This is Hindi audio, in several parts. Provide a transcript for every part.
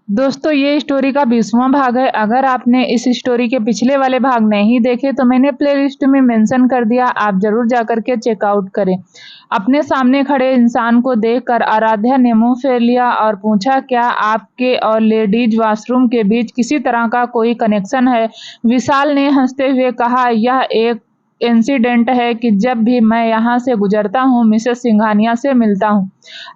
दोस्तों ये स्टोरी का 20वां भाग है। अगर आपने इस स्टोरी के पिछले वाले भाग नहीं देखे तो मैंने प्लेलिस्ट में मेंशन कर दिया, आप जरूर जाकर के चेकआउट करें। अपने सामने खड़े इंसान को देखकर आराध्या ने मुंह फेर लिया और पूछा, क्या आपके और लेडीज वॉशरूम के बीच किसी तरह का कोई कनेक्शन है? विशाल ने हंसते हुए कहा, यह एक इंसिडेंट है कि जब भी मैं यहाँ से गुजरता हूँ मिसेस सिंघानिया से मिलता हूँ।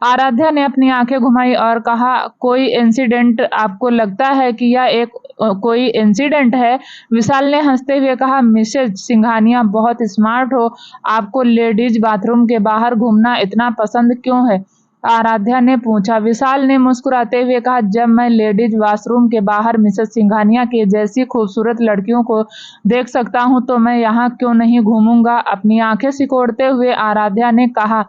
आराध्या ने अपनी आंखें घुमाई और कहा, कोई इंसिडेंट? आपको लगता है कि यह एक कोई इंसिडेंट है? विशाल ने हंसते हुए कहा, मिसेज सिंघानिया बहुत स्मार्ट हो, आपको लेडीज बाथरूम के बाहर घूमना इतना पसंद क्यों है? आराध्या ने पूछा। विशाल ने मुस्कुराते हुए कहा, जब मैं लेडीज वॉशरूम के बाहर मिसेस सिंघानिया के जैसी खूबसूरत लड़कियों को देख सकता हूँ तो मैं यहाँ क्यों नहीं घूमूंगा? अपनी आंखें सिकोड़ते हुए आराध्या ने कहा,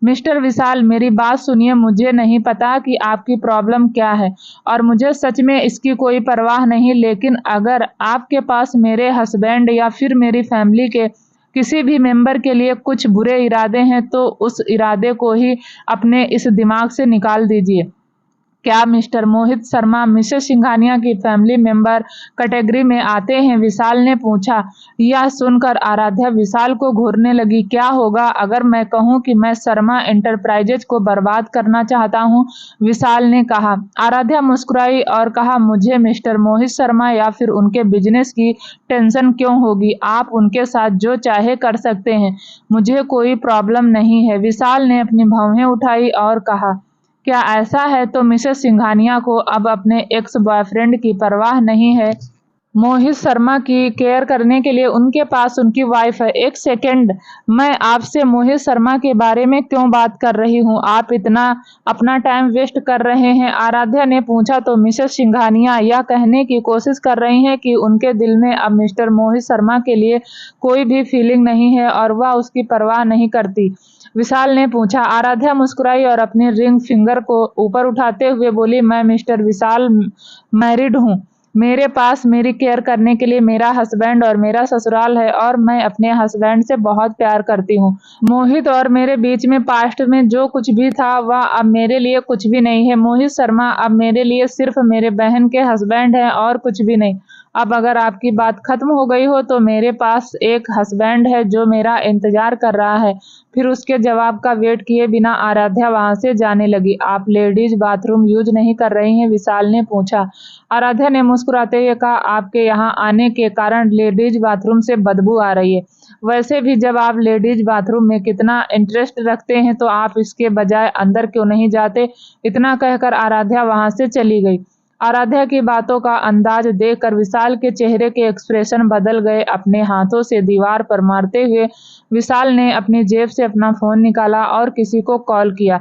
मिस्टर विशाल मेरी बात सुनिए, मुझे नहीं पता कि आपकी प्रॉब्लम क्या है और मुझे सच में इसकी कोई परवाह नहीं, लेकिन अगर आपके पास मेरे हस्बैंड या फिर मेरी फैमिली के किसी भी मेंबर के लिए कुछ बुरे इरादे हैं तो उस इरादे को ही अपने इस दिमाग से निकाल दीजिए। क्या मिस्टर मोहित शर्मा मिसेस सिंघानिया की फैमिली मेंबर कैटेगरी में आते हैं? विशाल ने पूछा। यह सुनकर आराध्या विशाल को घूरने लगी। क्या होगा अगर मैं कहूं कि मैं शर्मा एंटरप्राइजेज को बर्बाद करना चाहता हूं? विशाल ने कहा। आराध्या मुस्कुराई और कहा, मुझे मिस्टर मोहित शर्मा या फिर उनके बिजनेस की टेंशन क्यों होगी? आप उनके साथ जो चाहे कर सकते हैं, मुझे कोई प्रॉब्लम नहीं है। विशाल ने अपनी भौहें उठाई और कहा, क्या ऐसा है तो मिसेस सिंघानिया को अब अपने एक्स बॉयफ्रेंड की परवाह नहीं है? मोहित शर्मा की केयर करने के लिए उनके पास उनकी वाइफ है। एक सेकंड, मैं आपसे मोहित शर्मा के बारे में क्यों बात कर रही हूँ? आप इतना अपना टाइम वेस्ट कर रहे हैं। आराध्या ने पूछा। तो मिसेस सिंघानिया यह कहने की कोशिश कर रही हैं कि उनके दिल में अब मिस्टर मोहित शर्मा के लिए कोई भी फीलिंग नहीं है और वह उसकी परवाह नहीं करती? विशाल ने पूछा। आराध्या मुस्कुराई और अपने रिंग फिंगर को ऊपर उठाते हुए बोली, मैं मिस्टर विशाल मैरिड हूँ। मेरे पास मेरी केयर करने के लिए मेरा हस्बैंड और मेरा ससुराल है और मैं अपने हस्बैंड से बहुत प्यार करती हूँ। मोहित और मेरे बीच में पास्ट में जो कुछ भी था वह अब मेरे लिए कुछ भी नहीं है। मोहित शर्मा अब मेरे लिए सिर्फ मेरे बहन के हस्बैंड हैं और कुछ भी नहीं। अब अगर आपकी बात खत्म हो गई हो तो मेरे पास एक हस्बैंड है जो मेरा इंतजार कर रहा है। फिर उसके जवाब का वेट किए बिना आराध्या वहां से जाने लगी। आप लेडीज बाथरूम यूज नहीं कर रही हैं? विशाल ने पूछा। आराध्या ने मुस्कुराते हुए कहा, आपके यहाँ आने के कारण लेडीज बाथरूम से बदबू आ रही है। वैसे भी जब आप लेडीज बाथरूम में कितना इंटरेस्ट रखते हैं तो आप इसके बजाय अंदर क्यों नहीं जाते? इतना कहकर आराध्या वहां से चली गई। आराध्या की बातों का अंदाज देखकर विशाल के चेहरे के एक्सप्रेशन बदल गए। अपने हाथों से दीवार पर मारते हुए विशाल ने अपनी जेब से अपना फोन निकाला और किसी को कॉल किया।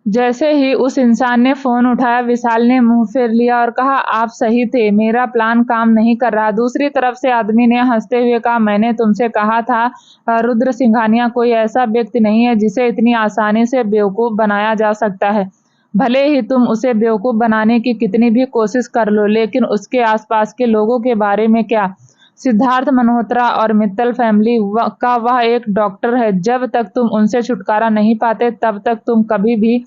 जैसे ही उस इंसान ने फोन उठाया विशाल ने मुंह फेर लिया और कहा, आप सही थे, मेरा प्लान काम नहीं कर रहा। दूसरी तरफ से आदमी ने हंसते हुए कहा, मैंने तुमसे कहा था रुद्र सिंघानिया कोई ऐसा व्यक्ति नहीं है जिसे इतनी आसानी से बेवकूफ बनाया जा सकता है। भले ही तुम उसे बेवकूफ बनाने की कितनी भी कोशिश कर लो, लेकिन उसके आसपास के लोगों के बारे में क्या? सिद्धार्थ मल्होत्रा और मित्तल फैमिली का वह एक डॉक्टर है। जब तक तुम उनसे छुटकारा नहीं पाते तब तक तुम कभी भी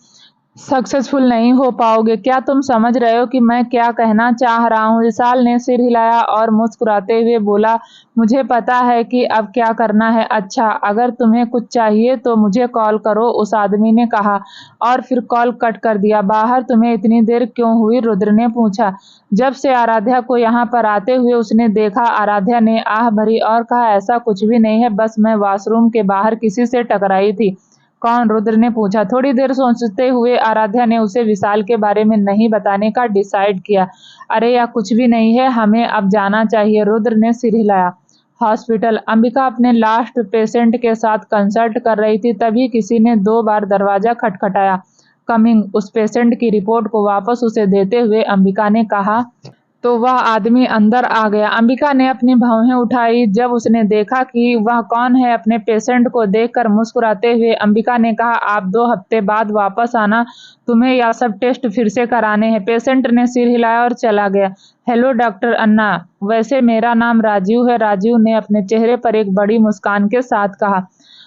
सक्सेसफुल नहीं हो पाओगे। क्या तुम समझ रहे हो कि मैं क्या कहना चाह रहा हूँ? विशाल ने सिर हिलाया और मुस्कुराते हुए बोला, मुझे पता है कि अब क्या करना है। अच्छा, अगर तुम्हें कुछ चाहिए तो मुझे कॉल करो, उस आदमी ने कहा और फिर कॉल कट कर दिया। बाहर तुम्हें इतनी देर क्यों हुई? रुद्र ने पूछा। जब से आराध्या को यहाँ पर आते हुए उसने देखा। आराध्या ने आह भरी और कहा, ऐसा कुछ भी नहीं है, बस मैं वॉशरूम के बाहर किसी से टकराई थी। कौन? रुद्र ने पूछा। थोड़ी देर सोचते हुए आराध्या ने उसे विशाल के बारे में नहीं बताने का डिसाइड किया। अरे या कुछ भी नहीं है, हमें अब जाना चाहिए। रुद्र ने सिर हिलाया। हॉस्पिटल। अंबिका अपने लास्ट पेशेंट के साथ कंसल्ट कर रही थी, तभी किसी ने 2 बार दरवाजा खटखटाया। कमिंग। उस पेशेंट की रिपोर्ट को वापस उसे देते हुए अंबिका ने कहा। तो वह आदमी अंदर आ गया। अंबिका ने अपनी भौहें उठाई जब उसने देखा कि वह कौन है। अपने पेशेंट को देखकर मुस्कुराते हुए अंबिका ने कहा, आप 2 हफ्ते बाद वापस आना, तुम्हें यह सब टेस्ट फिर से कराने हैं। पेशेंट ने सिर हिलाया और चला गया। हेलो डॉक्टर अन्ना, वैसे मेरा नाम राजीव है। राजीव ने अपने चेहरे पर एक बड़ी मुस्कान के साथ कहा।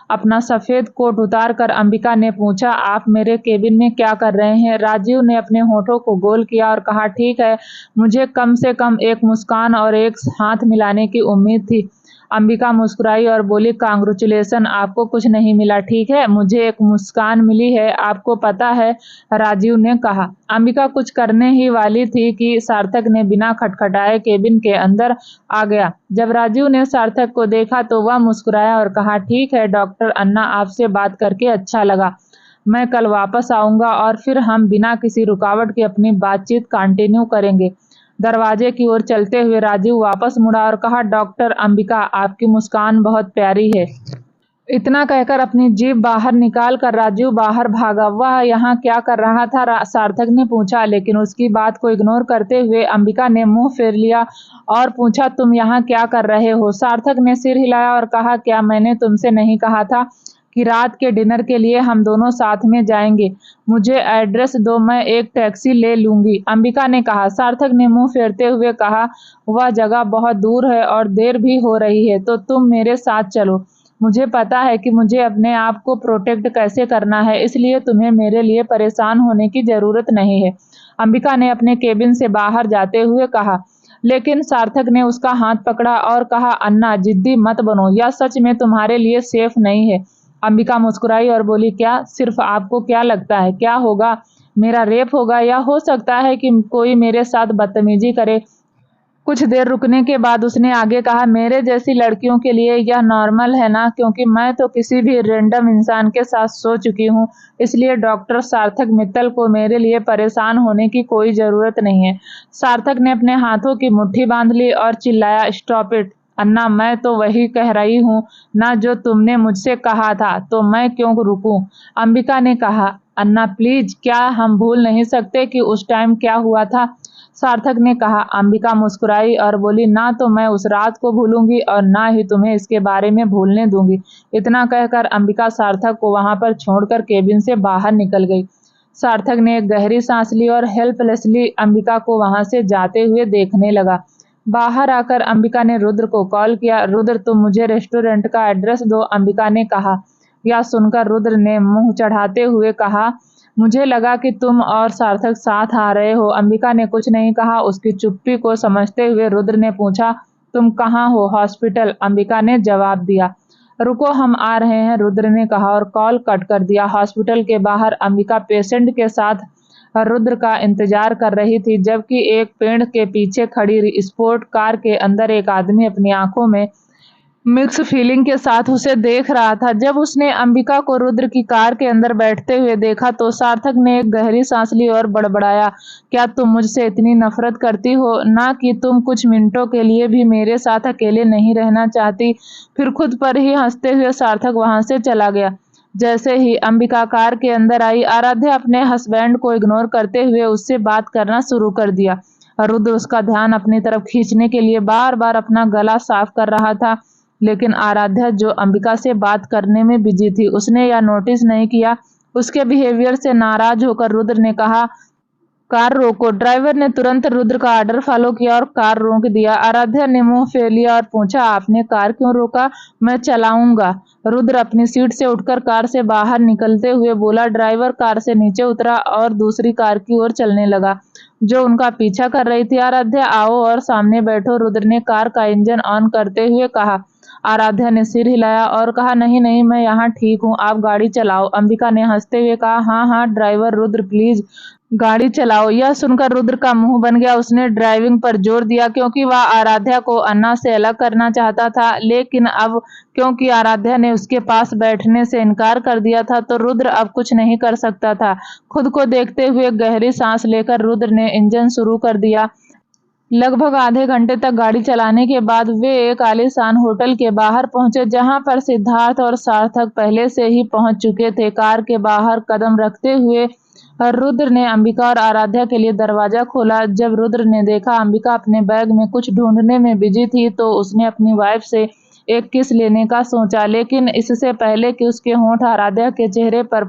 अपना सफेद कोट उतारकर अंबिका ने पूछा, आप मेरे केबिन में क्या कर रहे हैं? राजीव ने अपने होठों को गोल किया और कहा, ठीक है, मुझे कम से कम एक मुस्कान और एक हाथ मिलाने की उम्मीद थी। अंबिका मुस्कुराई और बोली, कांग्रेचुलेशन, आपको कुछ नहीं मिला, ठीक है, मुझे एक मुस्कान मिली है, आपको पता है, राजीव ने कहा। अंबिका कुछ करने ही वाली थी कि सार्थक ने बिना खटखटाए केबिन के अंदर आ गया। जब राजीव ने सार्थक को देखा तो वह मुस्कुराया और कहा, ठीक है डॉक्टर अन्ना, आपसे बात करके अच्छा लगा। मैं कल वापस आऊंगा और फिर हम बिना किसी रुकावट के अपनी बातचीत कंटिन्यू करेंगे। दरवाजे की ओर चलते हुए राजीव वापस मुड़ा और कहा, डॉक्टर अंबिका, आपकी मुस्कान बहुत प्यारी है। इतना कहकर अपनी जीभ बाहर निकाल कर राजीव बाहर भागा। वह यहाँ क्या कर रहा था, सार्थक ने पूछा, लेकिन उसकी बात को इग्नोर करते हुए अंबिका ने मुंह फेर लिया और पूछा, तुम यहाँ क्या कर रहे हो? सार्थक ने सिर हिलाया और कहा, क्या मैंने तुमसे नहीं कहा था कि रात के डिनर के लिए हम दोनों साथ में जाएंगे? मुझे एड्रेस दो, मैं एक टैक्सी ले लूंगी, अंबिका ने कहा। सार्थक ने मुंह फेरते हुए कहा, वह जगह बहुत दूर है और देर भी हो रही है, तो तुम मेरे साथ चलो। मुझे पता है कि मुझे अपने आप को प्रोटेक्ट कैसे करना है, इसलिए तुम्हें मेरे लिए परेशान होने की जरूरत नहीं है, अंबिका ने अपने केबिन से बाहर जाते हुए कहा। लेकिन सार्थक ने उसका हाथ पकड़ा और कहा, अन्ना, जिद्दी मत बनो, यह सच में तुम्हारे लिए सेफ नहीं है। अंबिका मुस्कुराई और बोली, क्या? सिर्फ आपको क्या लगता है, क्या होगा? मेरा रेप होगा या हो सकता है कि कोई मेरे साथ बदतमीजी करे? कुछ देर रुकने के बाद उसने आगे कहा, मेरे जैसी लड़कियों के लिए यह नॉर्मल है ना, क्योंकि मैं तो किसी भी रैंडम इंसान के साथ सो चुकी हूँ, इसलिए डॉक्टर सार्थक मित्तल को मेरे लिए परेशान होने की कोई जरूरत नहीं है। सार्थक ने अपने हाथों की मुट्ठी बांध ली और चिल्लाया, स्टॉप इट अन्ना, मैं तो वही कह रही हूँ ना जो तुमने मुझसे कहा था, तो मैं क्यों रुकूं? अंबिका ने कहा, अन्ना प्लीज, क्या हम भूल नहीं सकते कि उस टाइम क्या हुआ था? सार्थक ने कहा। अंबिका मुस्कुराई और बोली, ना तो मैं उस रात को भूलूंगी और ना ही तुम्हें इसके बारे में भूलने दूंगी। इतना कहकर अंबिका सार्थक को वहां पर छोड़कर केबिन से बाहर निकल गई। सार्थक ने एक गहरी सांस ली और हेल्पलेसली अंबिका को वहां से जाते हुए देखने लगा। बाहर आकर अंबिका ने रुद्र को कॉल किया। रुद्र, तुम मुझे रेस्टोरेंट का एड्रेस दो, अंबिका ने कहा। यह सुनकर रुद्र ने मुंह चढ़ाते हुए कहा, मुझे लगा कि तुम और सार्थक साथ आ रहे हो। अंबिका ने कुछ नहीं कहा। उसकी चुप्पी को समझते हुए रुद्र ने पूछा, तुम कहाँ हो? हॉस्पिटल, अंबिका ने जवाब दिया। रुको, हम आ रहे हैं, रुद्र ने कहा और कॉल कट कर दिया। हॉस्पिटल के बाहर अंबिका पेशेंट के साथ रुद्र का इंतजार कर रही थी, जबकि एक पेड़ के पीछे खड़ी स्पोर्ट कार के अंदर एक आदमी अपनी आंखों में मिक्स फीलिंग के साथ उसे देख रहा था। जब उसने अंबिका को रुद्र की कार के अंदर बैठते हुए देखा तो सार्थक ने एक गहरी सांस ली और बड़बड़ाया, क्या तुम मुझसे इतनी नफरत करती हो ना कि तुम कुछ मिनटों के लिए भी मेरे साथ अकेले नहीं रहना चाहती? फिर खुद पर ही हंसते हुए सार्थक वहां से चला गया। जैसे ही अंबिका कार के अंदर आई, आराध्या अपने हस्बैंड को इग्नोर करते हुए उससे बात करना शुरू कर दिया। रुद्र उसका ध्यान अपनी तरफ खींचने के लिए बार बार अपना गला साफ कर रहा था, लेकिन आराध्या जो अंबिका से बात करने में बिजी थी, उसने यह नोटिस नहीं किया। उसके बिहेवियर से नाराज होकर रुद्र ने कहा, कार रोको। ड्राइवर ने तुरंत रुद्र का ऑर्डर फॉलो किया और कार रोक दिया। आराध्या ने मुंह फेर लिया और पूछा, आपने कार क्यों रोका? मैं चलाऊंगा। रुद्र अपनी सीट से उठकर कार से बाहर निकलते हुए बोला। ड्राइवर कार से नीचे उतरा और दूसरी कार की ओर चलने लगा जो उनका पीछा कर रही थी। आराध्या, आओ और सामने बैठो, रुद्र ने कार का इंजन ऑन करते हुए कहा। आराध्या ने सिर हिलाया और कहा, नहीं नहीं, मैं यहाँ ठीक हूँ, आप गाड़ी चलाओ। अंबिका ने हंसते हुए कहा, हाँ हाँ ड्राइवर, रुद्र प्लीज गाड़ी चलाओ। यह सुनकर रुद्र का मुंह बन गया। उसने ड्राइविंग पर जोर दिया क्योंकि वह आराध्या को अन्ना से अलग करना चाहता था, लेकिन अब क्योंकि आराध्या ने उसके पास बैठने से इनकार कर दिया था तो रुद्र अब कुछ नहीं कर सकता था। खुद को देखते हुए गहरी सांस लेकर रुद्र ने इंजन शुरू कर दिया। लगभग आधे घंटे तक गाड़ी चलाने के बाद वे एक आलीशान होटल के बाहर पहुंचे, जहां पर सिद्धार्थ और सार्थक पहले से ही पहुंच चुके थे। कार के बाहर कदम रखते हुए रुद्र ने अंबिका और आराध्या के लिए दरवाजा खोला। जब रुद्र ने देखा अंबिका अपने बैग में कुछ ढूंढने में बिजी थी तो उसने अपनी वाइफ से एक किस लेने का सोचा, लेकिन इससे पहले कि उसके होंठ आराध्या के चेहरे पर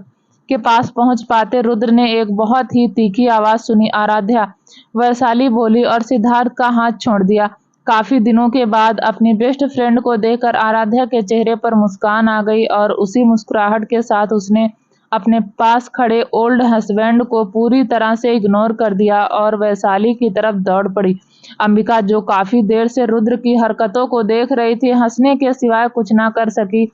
के पास पहुंच पाते, रुद्र ने एक बहुत ही तीखी आवाज सुनी, आराध्या। वैशाली बोली और सिद्धार्थ का हाथ छोड़ दिया। काफी दिनों के बाद अपनी बेस्ट फ्रेंड को देखकर आराध्या के चेहरे पर मुस्कान आ गई और उसी मुस्कुराहट के साथ उसने अपने पास खड़े ओल्ड हस्बैंड को पूरी तरह से इग्नोर कर दिया और वैशाली की तरफ दौड़ पड़ी। अंबिका, जो काफी देर से रुद्र की हरकतों को देख रही थी, हंसने के सिवाय कुछ ना कर सकी।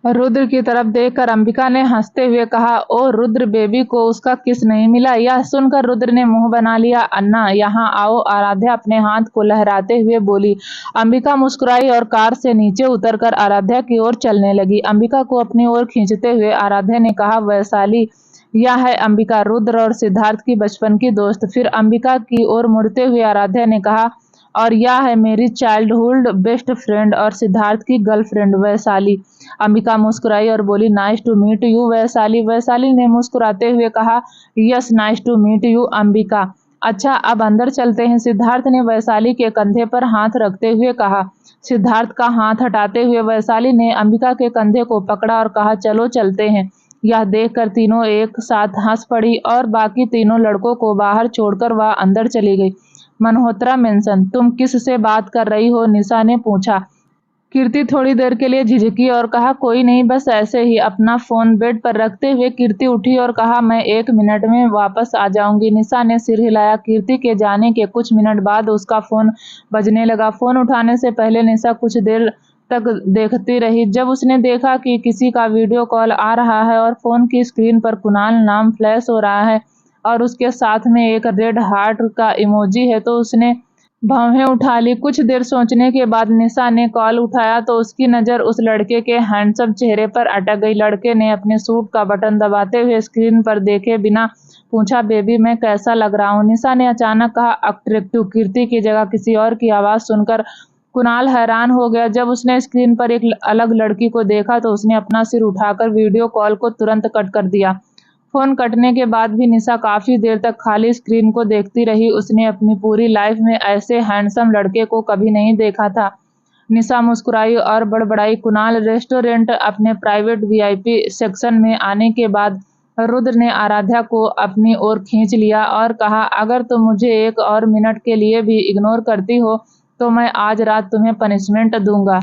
रुद्र की तरफ देखकर अंबिका ने हंसते हुए कहा, ओ रुद्र बेबी को उसका किस नहीं मिला। यह सुनकर रुद्र ने मुंह बना लिया। अन्ना यहाँ आओ, आराध्या अपने हाथ को लहराते हुए बोली। अंबिका मुस्कुराई और कार से नीचे उतरकर आराध्या की ओर चलने लगी। अंबिका को अपनी ओर खींचते हुए आराध्या ने कहा, वैशाली यह है अंबिका, रुद्र और सिद्धार्थ की बचपन की दोस्त। फिर अंबिका की ओर मुड़ते हुए आराध्या ने कहा, और यह है मेरी चाइल्डहुड बेस्ट फ्रेंड और सिद्धार्थ की गर्लफ्रेंड वैशाली। अंबिका मुस्कुराई और बोली, nice to meet you Vaishali. Vaishali ने मुस्कुराते हुए कहा, yes nice to meet you Ambika. अच्छा अब अंदर चलते हैं, सिद्धार्थ ने वैशाली के कंधे पर हाथ रखते हुए कहा। सिद्धार्थ का हाथ हटाते हुए वैशाली ने अंबिका के कंधे को पकड़ा और कहा, चलो चलते हैं। यह देखकर तीनों एक साथ हंस पड़ी और बाकी तीनों लड़कों को बाहर छोड़कर वह अंदर चली गई। मल्होत्रा मेंशन, तुम किस से बात कर रही हो? निशा ने पूछा। कीर्ति थोड़ी देर के लिए झिझकी और कहा, कोई नहीं, बस ऐसे ही। अपना फोन बेड पर रखते हुए कीर्ति उठी और कहा, मैं 1 मिनट में वापस आ जाऊंगी। निशा ने सिर हिलाया। कीर्ति के जाने के कुछ मिनट बाद उसका फोन बजने लगा। फोन उठाने से पहले निशा कुछ देर तक देखती रही। जब उसने देखा कि किसी का वीडियो कॉल आ रहा है और फोन की स्क्रीन पर कुणाल नाम फ्लैश हो रहा है और उसके साथ में एक रेड हार्ट का इमोजी है, तो उसने भौहें उठा ली। कुछ देर सोचने के बाद निशा ने कॉल उठाया तो उसकी नज़र उस लड़के के हैंडसम चेहरे पर अटक गई। लड़के ने अपने सूट का बटन दबाते हुए स्क्रीन पर देखे बिना पूछा, बेबी मैं कैसा लग रहा हूँ? निशा ने अचानक कहा, अट्रैक्टिव। कीर्ति की जगह किसी और की आवाज़ सुनकर कुणाल हैरान हो गया। जब उसने स्क्रीन पर एक अलग लड़की को देखा तो उसने अपना सिर उठाकर वीडियो कॉल को तुरंत कट कर दिया। फोन कटने के बाद भी निशा काफी देर तक खाली स्क्रीन को देखती रही। उसने अपनी पूरी लाइफ में ऐसे हैंडसम लड़के को कभी नहीं देखा था। निशा मुस्कुराई और बड़बड़ाई। कुणाल रेस्टोरेंट अपने प्राइवेट वीआईपी सेक्शन में आने के बाद रुद्र ने आराध्या को अपनी ओर खींच लिया और कहा, अगर तुम मुझे 1 और मिनट के लिए भी इग्नोर करती हो तो मैं आज रात तुम्हें पनिशमेंट दूंगा।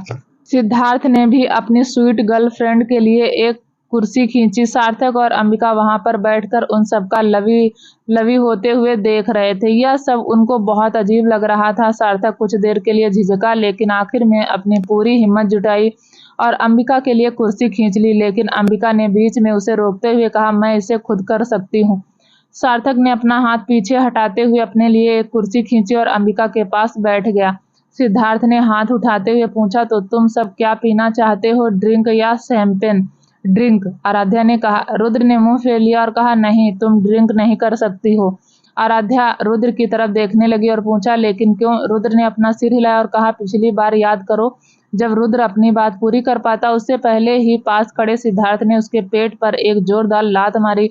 सिद्धार्थ ने भी अपनी स्वीट गर्लफ्रेंड के लिए एक कुर्सी खींची। सार्थक और अंबिका वहां पर बैठकर उन सबका लवी लवी होते हुए देख रहे थे। यह सब उनको बहुत अजीब लग रहा था। सार्थक कुछ देर के लिए झिझका, लेकिन आखिर में अपनी पूरी हिम्मत जुटाई और अंबिका के लिए कुर्सी खींच ली। लेकिन अंबिका ने बीच में उसे रोकते हुए कहा, मैं इसे खुद कर सकती हूँ। सार्थक ने अपना हाथ पीछे हटाते हुए अपने लिए एक कुर्सी खींची और अंबिका के पास बैठ गया। सिद्धार्थ ने हाथ उठाते हुए पूछा, तो तुम सब क्या पीना चाहते हो, ड्रिंक या शैंपेन? ड्रिंक, आराध्या ने कहा। रुद्र ने मुंह फेर लिया और कहा, नहीं, तुम ड्रिंक नहीं कर सकती हो। आराध्या रुद्र की तरफ देखने लगी और पूछा, लेकिन क्यों? रुद्र ने अपना सिर हिलाया और कहा, पिछली बार याद करो जब रुद्र अपनी बात पूरी कर पाता, उससे पहले ही पास खड़े सिद्धार्थ ने उसके पेट पर एक जोरदार लात मारी।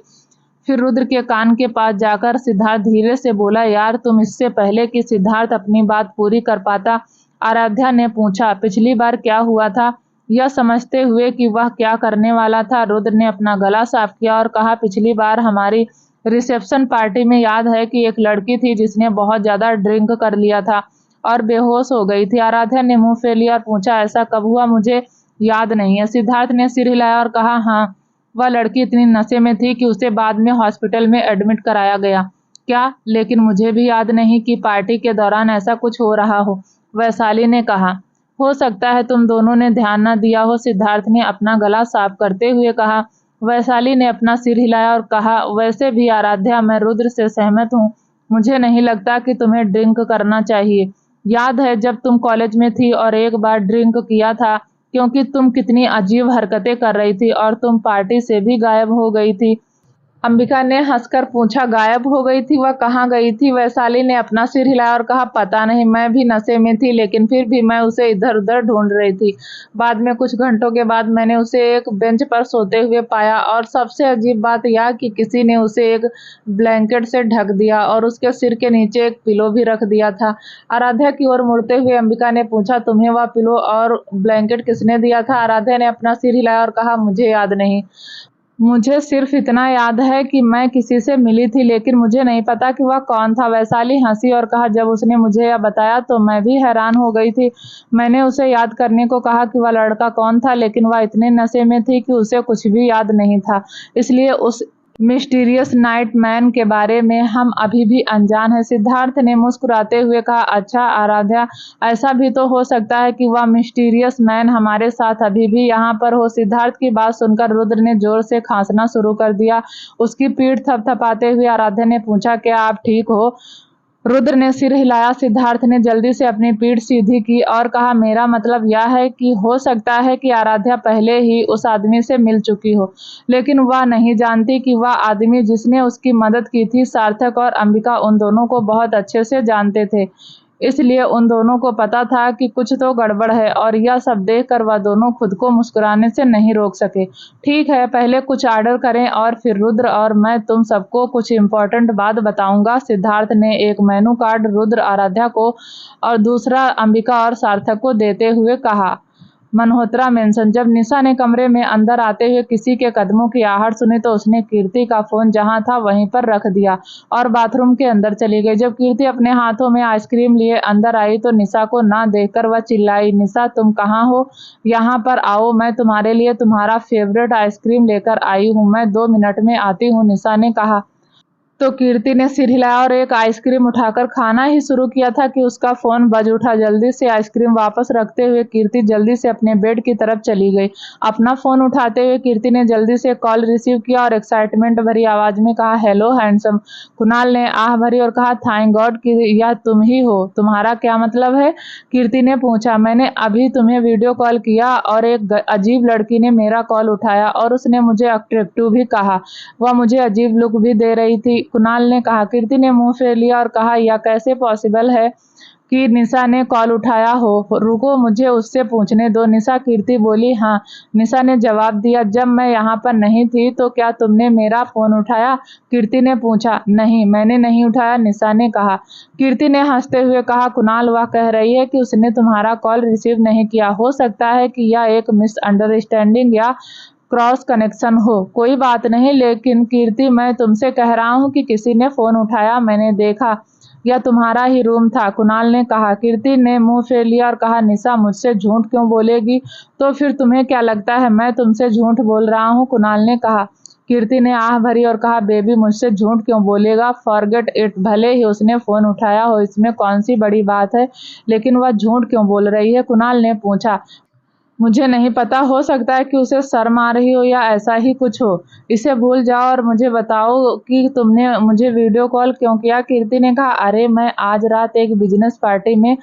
फिर रुद्र के कान के पास जाकर सिद्धार्थ धीरे से बोला, यार तुम इससे पहले कि सिद्धार्थ अपनी बात पूरी कर पाता, आराध्या ने पूछा, पिछली बार क्या हुआ था? यह समझते हुए कि वह क्या करने वाला था, रुद्र ने अपना गला साफ किया और कहा, पिछली बार हमारी रिसेप्शन पार्टी में याद है कि एक लड़की थी जिसने बहुत ज्यादा ड्रिंक कर लिया था और बेहोश हो गई थी। आराध्या ने मुंह फेर लिया और पूछा, ऐसा कब हुआ? मुझे याद नहीं है। सिद्धार्थ ने सिर हिलाया और कहा, हाँ, वह लड़की इतनी नशे में थी कि उसे बाद में हॉस्पिटल में एडमिट कराया गया। क्या? लेकिन मुझे भी याद नहीं कि पार्टी के दौरान ऐसा कुछ हो रहा हो, वैशाली ने कहा। हो सकता है तुम दोनों ने ध्यान न दिया हो, सिद्धार्थ ने अपना गला साफ करते हुए कहा। वैशाली ने अपना सिर हिलाया और कहा, वैसे भी आराध्या, मैं रुद्र से सहमत हूँ। मुझे नहीं लगता कि तुम्हें ड्रिंक करना चाहिए। याद है जब तुम कॉलेज में थी और एक बार ड्रिंक किया था, क्योंकि तुम कितनी अजीब हरकतें कर रही थी और तुम पार्टी से भी गायब हो गई थी। अंबिका ने हंसकर पूछा, गायब हो गई थी? वह कहाँ गई थी? वैशाली ने अपना सिर हिलाया और कहा, पता नहीं, मैं भी नशे में थी, लेकिन फिर भी मैं उसे इधर उधर ढूंढ रही थी। बाद में कुछ घंटों के बाद मैंने उसे एक बेंच पर सोते हुए पाया और सबसे अजीब बात यह कि किसी ने उसे एक ब्लैंकेट से ढक दिया और उसके सिर के नीचे एक पिलो भी रख दिया था। आराध्या की ओर मुड़ते हुए अंबिका ने पूछा, तुम्हें वह पिलो और ब्लैंकेट किसने दिया था? आराध्या ने अपना सिर हिलाया और कहा, मुझे याद नहीं। मुझे सिर्फ इतना याद है कि मैं किसी से मिली थी, लेकिन मुझे नहीं पता कि वह कौन था। वैशाली हंसी और कहा, जब उसने मुझे यह बताया तो मैं भी हैरान हो गई थी। मैंने उसे याद करने को कहा कि वह लड़का कौन था, लेकिन वह इतने नशे में थी कि उसे कुछ भी याद नहीं था। इसलिए उस मिस्टीरियस नाइट मैन के बारे में हम अभी भी अनजान हैं। सिद्धार्थ ने मुस्कुराते हुए कहा, अच्छा आराध्या, ऐसा भी तो हो सकता है कि वह मिस्टीरियस मैन हमारे साथ अभी भी यहाँ पर हो। सिद्धार्थ की बात सुनकर रुद्र ने जोर से खांसना शुरू कर दिया। उसकी पीठ थपथपाते हुए आराध्या ने पूछा, क्या आप ठीक हो? रुद्र ने सिर हिलाया। सिद्धार्थ ने जल्दी से अपनी पीठ सीधी की और कहा, मेरा मतलब यह है कि हो सकता है कि आराध्या पहले ही उस आदमी से मिल चुकी हो, लेकिन वह नहीं जानती कि वह आदमी जिसने उसकी मदद की थी, सार्थक और अंबिका उन दोनों को बहुत अच्छे से जानते थे। इसलिए उन दोनों को पता था कि कुछ तो गड़बड़ है, और यह सब देखकर वह दोनों खुद को मुस्कुराने से नहीं रोक सके। ठीक है, पहले कुछ ऑर्डर करें और फिर रुद्र और मैं तुम सबको कुछ इम्पोर्टेंट बात बताऊंगा। सिद्धार्थ ने एक मेनू कार्ड रुद्र, आराध्या को और दूसरा अंबिका और सार्थक को देते हुए कहा। मल्होत्रा मेंशन। जब निशा ने कमरे में अंदर आते हुए किसी के कदमों की आहट सुनी तो उसने कीर्ति का फोन जहां था वहीं पर रख दिया और बाथरूम के अंदर चली गई। जब कीर्ति अपने हाथों में आइसक्रीम लिए अंदर आई तो निशा को ना देखकर वह चिल्लाई, निशा तुम कहाँ हो? यहाँ पर आओ, मैं तुम्हारे लिए तुम्हारा फेवरेट आइसक्रीम लेकर आई हूँ। मैं 2 मिनट में आती हूँ, निशा ने कहा। तो कीर्ति ने सिर हिलाया और एक आइसक्रीम उठाकर खाना ही शुरू किया था कि उसका फोन बज उठा। जल्दी से आइसक्रीम वापस रखते हुए कीर्ति जल्दी से अपने बेड की तरफ चली गई। अपना फोन उठाते हुए कीर्ति ने जल्दी से कॉल रिसीव किया और एक्साइटमेंट भरी आवाज में कहा, हेलो हैंडसम। कुणाल ने आह भरी और कहा, थैंक गॉड कि यह तुम ही हो। तुम्हारा क्या मतलब है? कीर्ति ने पूछा। मैंने अभी तुम्हें वीडियो कॉल किया और एक अजीब लड़की ने मेरा कॉल उठाया और उसने मुझे अट्रैक्टिव भी कहा। वह मुझे अजीब लुक भी दे रही थी, कुणाल ने कहा। कीर्ति ने मुंह फेर लिया और कहा, यह कैसे पॉसिबल है कि निशा ने कॉल उठाया हो? रुको, मुझे उससे पूछने दो। निशा, कीर्ति बोली। हाँ, निशा ने जवाब दिया। जब मैं यहाँ पर नहीं थी तो क्या तुमने मेरा फोन उठाया? कीर्ति ने पूछा। नहीं, मैंने नहीं उठाया, निशा ने कहा। कीर्ति ने हंसते हुए कहा, कुणाल, वह कह रही है कि उसने तुम्हारा कॉल रिसीव नहीं किया। हो सकता है कि यह एक मिसअंडरस्टैंडिंग या क्रॉस कनेक्शन हो। कोई बात नहीं, लेकिन कीर्ति, मैं तुमसे कह रहा हूँ कि किसी ने फोन उठाया, मैंने देखा। यह तुम्हारा ही रूम था, कुणाल ने कहा। कीर्ति ने मुंह फेर लिया और कहा, निशा मुझसे झूठ क्यों बोलेगी? तो फिर तुम्हें क्या लगता है मैं तुमसे झूठ बोल रहा हूँ? कुणाल ने कहा। कीर्ति ने आह भरी और कहा, बेबी, मुझसे झूठ क्यों बोलेगा? फॉरगेट इट, भले ही उसने फोन उठाया हो, इसमें कौन सी बड़ी बात है, लेकिन वह झूठ क्यों बोल रही है? कुणाल ने पूछा। मुझे नहीं पता, हो सकता है कि उसे शर्म आ रही हो या ऐसा ही कुछ हो। इसे भूल जाओ और मुझे बताओ कि तुमने मुझे वीडियो कॉल क्यों किया? कीर्ति ने कहा, अरे मैं आज रात एक बिजनेस पार्टी में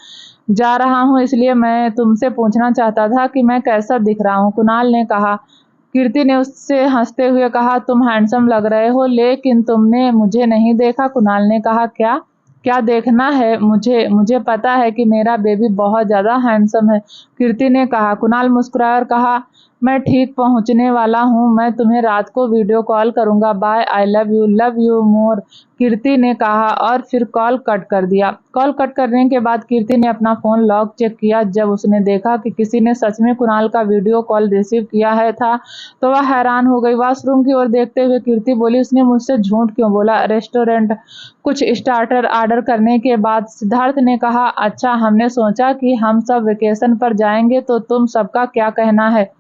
जा रहा हूँ, इसलिए मैं तुमसे पूछना चाहता था कि मैं कैसा दिख रहा हूँ, कुणाल ने कहा। कीर्ति ने उससे हंसते हुए कहा, तुम हैंडसम लग रहे हो, लेकिन तुमने मुझे नहीं देखा। कुणाल ने कहा, क्या क्या देखना है? मुझे पता है कि मेरा बेबी बहुत ज्यादा हैंडसम है, कीर्ति ने कहा। कुणाल मुस्कुराया और कहा, मैं ठीक पहुंचने वाला हूं, मैं तुम्हें रात को वीडियो कॉल करूंगा, bye, I love you more, Kirti ने कहा और फिर कॉल कट कर दिया। कॉल कट करने के बाद कीर्ति ने अपना फोन लॉक चेक किया। जब उसने देखा कि किसी ने सच में कुणाल का वीडियो कॉल रिसीव किया है था तो वह हैरान हो गई। वॉशरूम की ओर देखते हुए कीर्ति बोली, उसने मुझसे झूठ क्यों बोला? रेस्टोरेंट कुछ स्टार्टर ऑर्डर करने के बाद सिद्धार्थ ने कहा, अच्छा, हमने सोचा कि हम सब वेकेशन पर जाएंगे, तो तुम सबका क्या कहना है?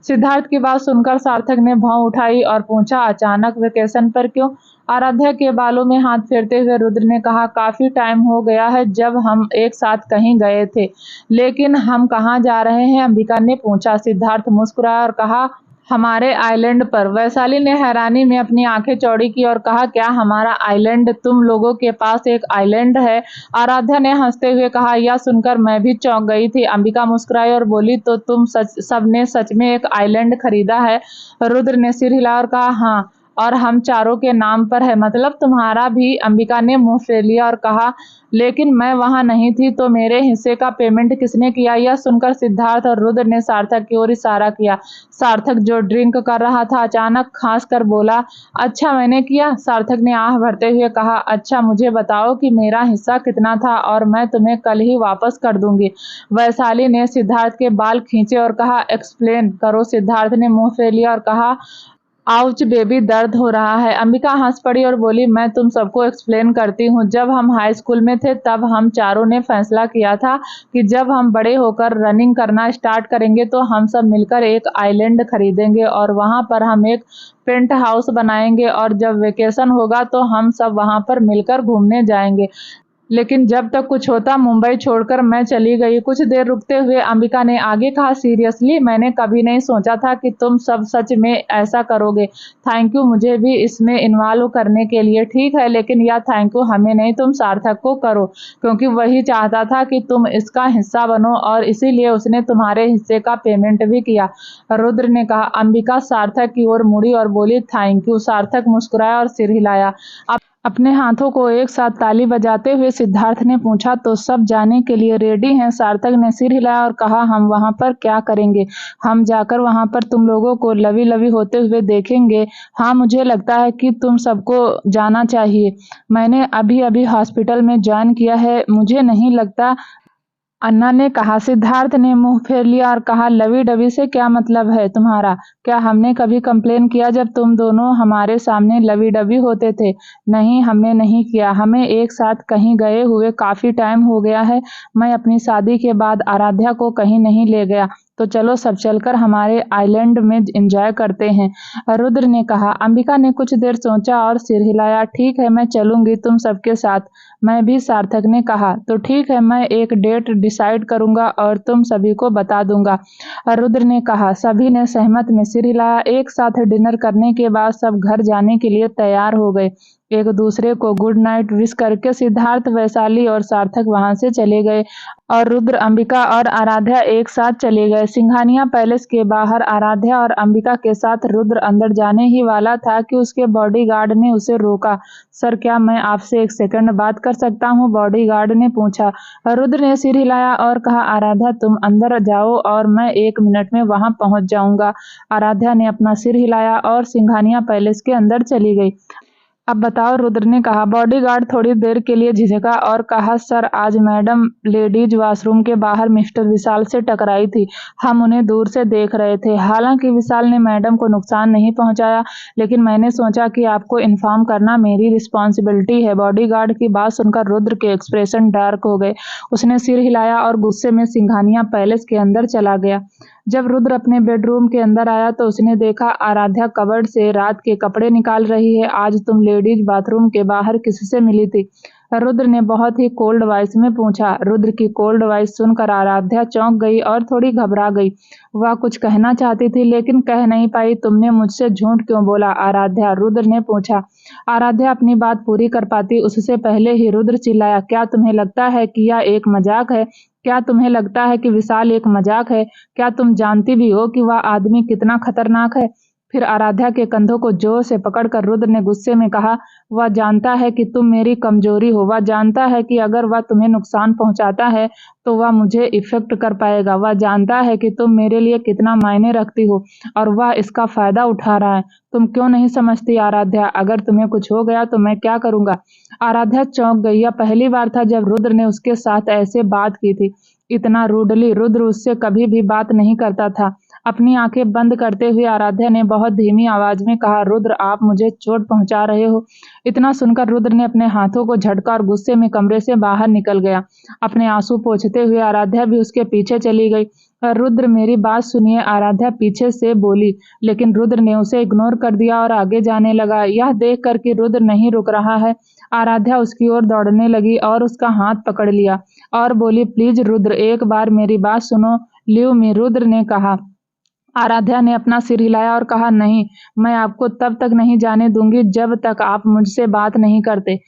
सिद्धार्थ की बात सुनकर सार्थक ने भौं उठाई और पूछा, अचानक वेकेशन पर क्यों? आराध्या के बालों में हाथ फेरते हुए रुद्र ने कहा, काफी टाइम हो गया है जब हम एक साथ कहीं गए थे, लेकिन हम कहाँ जा रहे हैं? अंबिका ने पूछा। सिद्धार्थ मुस्कुराया और कहा, हमारे आइलैंड पर। वैशाली ने हैरानी में अपनी आंखें चौड़ी की और कहा, क्या हमारा आइलैंड? तुम लोगों के पास एक आइलैंड है? आराध्या ने हंसते हुए कहा। यह सुनकर मैं भी चौंक गई थी। अंबिका मुस्कुराई और बोली, तो तुम सबने सच में एक आइलैंड खरीदा है? रुद्र ने सिर हिलाया और कहा, हाँ, और हम चारों के नाम पर है। मतलब तुम्हारा भी? अंबिका ने मुंह फेर लिया और कहा, लेकिन मैं वहां नहीं थी, तो मेरे हिस्से का पेमेंट किसने किया? यह सुनकर सिद्धार्थ और रुद्र ने सार्थक की ओर इशारा किया। सार्थक, जो ड्रिंक कर रहा था, अचानक खांस कर बोला, अच्छा, मैंने किया? सार्थक ने आह भरते हुए कहा, अच्छा, मुझे बताओ कि मेरा हिस्सा कितना था और मैं तुम्हें कल ही वापस कर दूंगी। वैशाली ने सिद्धार्थ के बाल खींचे और कहा, एक्सप्लेन करो। सिद्धार्थ ने मुंह फेर लिया और कहा, आउच बेबी, दर्द हो रहा है। अंबिका हंस पड़ी और बोली, मैं तुम सबको एक्सप्लेन करती हूँ। जब हम हाई स्कूल में थे तब हम चारों ने फैसला किया था कि जब हम बड़े होकर रनिंग करना स्टार्ट करेंगे तो हम सब मिलकर एक आइलैंड खरीदेंगे और वहां पर हम एक पेंट हाउस बनाएंगे और जब वेकेशन होगा तो हम सब वहां पर मिलकर घूमने जाएंगे। लेकिन जब तक कुछ होता मुंबई छोड़कर मैं चली गई। कुछ देर रुकते हुए अंबिका ने आगे कहा, सीरियसली मैंने कभी नहीं सोचा था कि तुम सब सच में ऐसा करोगे। थैंक यू मुझे भी इसमें इन्वॉल्व करने के लिए। ठीक है, लेकिन यह थैंक यू हमें नहीं, तुम सार्थक को करो, क्योंकि वही चाहता था कि तुम इसका हिस्सा बनो और इसीलिए उसने तुम्हारे हिस्से का पेमेंट भी किया। रुद्र ने कहा। अंबिका सार्थक की ओर मुड़ी और बोली, थैंक यू। सार्थक मुस्कुराया और सिर हिलाया। अपने हाथों को एक साथ ताली बजाते हुए सिद्धार्थ ने पूछा, तो सब जाने के लिए रेडी हैं? सार्थक ने सिर हिलाया और कहा, हम वहां पर क्या करेंगे? हम जाकर वहां पर तुम लोगों को लवी लवी होते हुए देखेंगे। हाँ, मुझे लगता है कि तुम सबको जाना चाहिए। मैंने अभी अभी हॉस्पिटल में ज्वाइन किया है, मुझे नहीं लगता। अन्ना ने कहा। सिद्धार्थ ने मुंह फेर लिया और कहा, लवी डबी से क्या मतलब है तुम्हारा? क्या हमने कभी कंप्लेन किया जब तुम दोनों हमारे सामने लवी डबी होते थे? नहीं, हमने नहीं किया। हमें एक साथ कहीं गए हुए काफी टाइम हो गया है। मैं अपनी शादी के बाद आराध्या को कहीं नहीं ले गया, तो चलो सब चलकर हमारे आइलैंड में एंजॉय करते हैं, रुद्र ने कहा। अंबिका ने कुछ देर सोचा और सिर हिलाया। ठीक है, मैं चलूंगी तुम सबके साथ। मैं भी, सार्थक ने कहा। तो ठीक है, मैं एक डेट डिसाइड करूंगा और तुम सभी को बता दूंगा, रुद्र ने कहा। सभी ने सहमत में सिर हिलाया। एक साथ डिनर करने के बाद सब घर जाने के लिए तैयार हो गए। एक दूसरे को गुड नाइट विश करके सिद्धार्थ, वैशाली और सार्थक वहां से चले गए और रुद्र, अंबिका और आराध्या एक साथ चले गए। सिंघानिया पैलेस के बाहर आराध्या और अंबिका के साथ रुद्र अंदर जाने ही वाला था कि उसके बॉडीगार्ड ने उसे रोका। सर, क्या मैं आपसे एक सेकंड बात कर सकता हूँ? बॉडीगार्ड ने पूछा। रुद्र ने सिर हिलाया और कहा, आराध्या तुम अंदर जाओ और मैं 1 मिनट में वहां पहुंच जाऊंगा। आराध्या ने अपना सिर हिलाया और सिंघानिया पैलेस के अंदर चली गई। अब बताओ, रुद्र ने कहा। बॉडीगार्ड थोड़ी देर के लिए झिझका और कहा, सर आज मैडम लेडीज वॉशरूम के बाहर मिस्टर विशाल से टकराई थी। हम उन्हें दूर से देख रहे थे। हालांकि विशाल ने मैडम को नुकसान नहीं पहुंचाया, लेकिन मैंने सोचा कि आपको इन्फॉर्म करना मेरी रिस्पॉन्सिबिलिटी है। बॉडीगार्ड की बात सुनकर रुद्र के एक्सप्रेशन डार्क हो गए। उसने सिर हिलाया और गुस्से में सिंघानिया पैलेस के अंदर चला गया। जब रुद्र अपने बेडरूम के अंदर आया तो उसने देखा आराध्या कबर्ड से रात के कपड़े निकाल रही है। आज तुम लेडीज बाथरूम के बाहर किससे मिली थी? रुद्र ने बहुत ही कोल्ड वॉइस में पूछा। रुद्र की कोल्ड वॉइस सुनकर आराध्या चौंक गई और थोड़ी घबरा गई। वह कुछ कहना चाहती थी लेकिन कह नहीं पाई। तुमने मुझसे झूठ क्यों बोला आराध्या? रुद्र ने पूछा। आराध्या अपनी बात पूरी कर पाती उससे पहले ही रुद्र चिल्लाया, क्या तुम्हें लगता है कि यह एक मजाक है? क्या तुम्हें लगता है कि विशाल एक मजाक है? क्या तुम जानती भी हो कि वह आदमी कितना खतरनाक है? फिर आराध्या के कंधों को जोर से पकड़कर रुद्र ने गुस्से में कहा, वह जानता है कि तुम मेरी कमजोरी हो। वह जानता है कि अगर वह तुम्हें नुकसान पहुंचाता है तो वह मुझे इफेक्ट कर पाएगा। वह जानता है कि तुम मेरे लिए कितना मायने रखती हो और वह इसका फायदा उठा रहा है। तुम क्यों नहीं समझती आराध्या? अगर तुम्हें कुछ हो गया तो मैं क्या करूंगा? आराध्या चौंक गई। यह पहली बार था जब रुद्र ने उसके साथ ऐसे बात की थी। इतना रूडली रुद्र उससे कभी भी बात नहीं करता था। अपनी आंखें बंद करते हुए आराध्या ने बहुत धीमी आवाज में कहा, रुद्र आप मुझे चोट पहुंचा रहे हो? इतना सुनकर रुद्र ने अपने हाथों को झटका और गुस्से में कमरे से बाहर निकल गया। अपने आंसू पोंछते हुए आराध्या भी उसके पीछे चली गई। रुद्र मेरी बात सुनिए, आराध्या पीछे से बोली, लेकिन रुद्र ने उसे इग्नोर कर दिया और आगे जाने लगा। यह देख कर कि रुद्र नहीं रुक रहा है, आराध्या उसकी ओर दौड़ने लगी और उसका हाथ पकड़ लिया और बोली, प्लीज रुद्र एक बार मेरी बात सुनो, लीव मी, रुद्र ने कहा। आराध्या ने अपना सिर हिलाया और कहा, नहीं, मैं आपको तब तक नहीं जाने दूंगी जब तक आप मुझसे बात नहीं करते।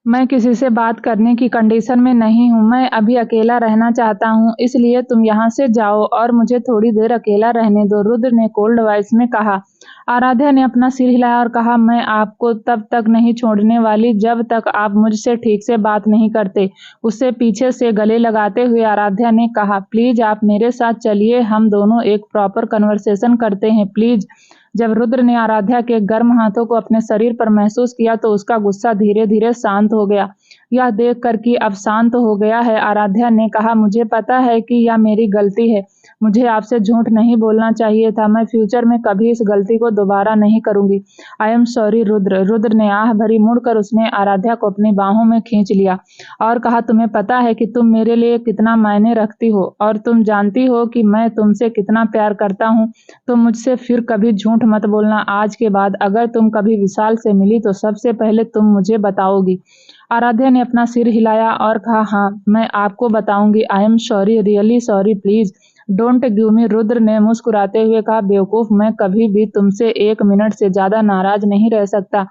मैं किसी से बात करने की कंडीशन में नहीं हूँ। मैं अभी अकेला रहना चाहता हूँ, इसलिए तुम यहाँ से जाओ और मुझे थोड़ी देर अकेला रहने दो, रुद्र ने कोल्ड वॉइस में कहा। आराध्या ने अपना सिर हिलाया और कहा, मैं आपको तब तक नहीं छोड़ने वाली जब तक आप मुझसे ठीक से बात नहीं करते। उससे पीछे से गले लगाते हुए आराध्या ने कहा, प्लीज आप मेरे साथ चलिए, हम दोनों एक प्रॉपर कन्वर्सेशन करते हैं, प्लीज। जब रुद्र ने आराध्या के गर्म हाथों को अपने शरीर पर महसूस किया तो उसका गुस्सा धीरे धीरे शांत हो गया। यह देखकर कि अब शांत हो गया है, आराध्या ने कहा, मुझे पता है कि यह मेरी गलती है। मुझे आपसे झूठ नहीं बोलना चाहिए था। मैं फ्यूचर में कभी इस गलती को दोबारा नहीं करूंगी। I am sorry Rudra. Rudra ने आह भरी मुड़कर उसने आराध्या को अपनी बाहों में खींच लिया और कहा, तुम्हें पता है कि तुम मेरे लिए कितना मायने रखती हो और तुम जानती हो कि मैं तुमसे कितना प्यार करता हूँ। तो मुझसे फिर कभी झूठ मत बोलना। आज के बाद अगर तुम कभी विशाल से मिली तो सबसे पहले तुम मुझे बताओगी। आराध्या ने अपना सिर हिलाया और कहा, हाँ मैं आपको बताऊंगी। I am sorry, really sorry, please don't give me. Rudra ने मुस्कुराते हुए कहा, बेवकूफ, मैं कभी भी तुमसे 1 मिनट से ज्यादा नाराज नहीं रह सकता।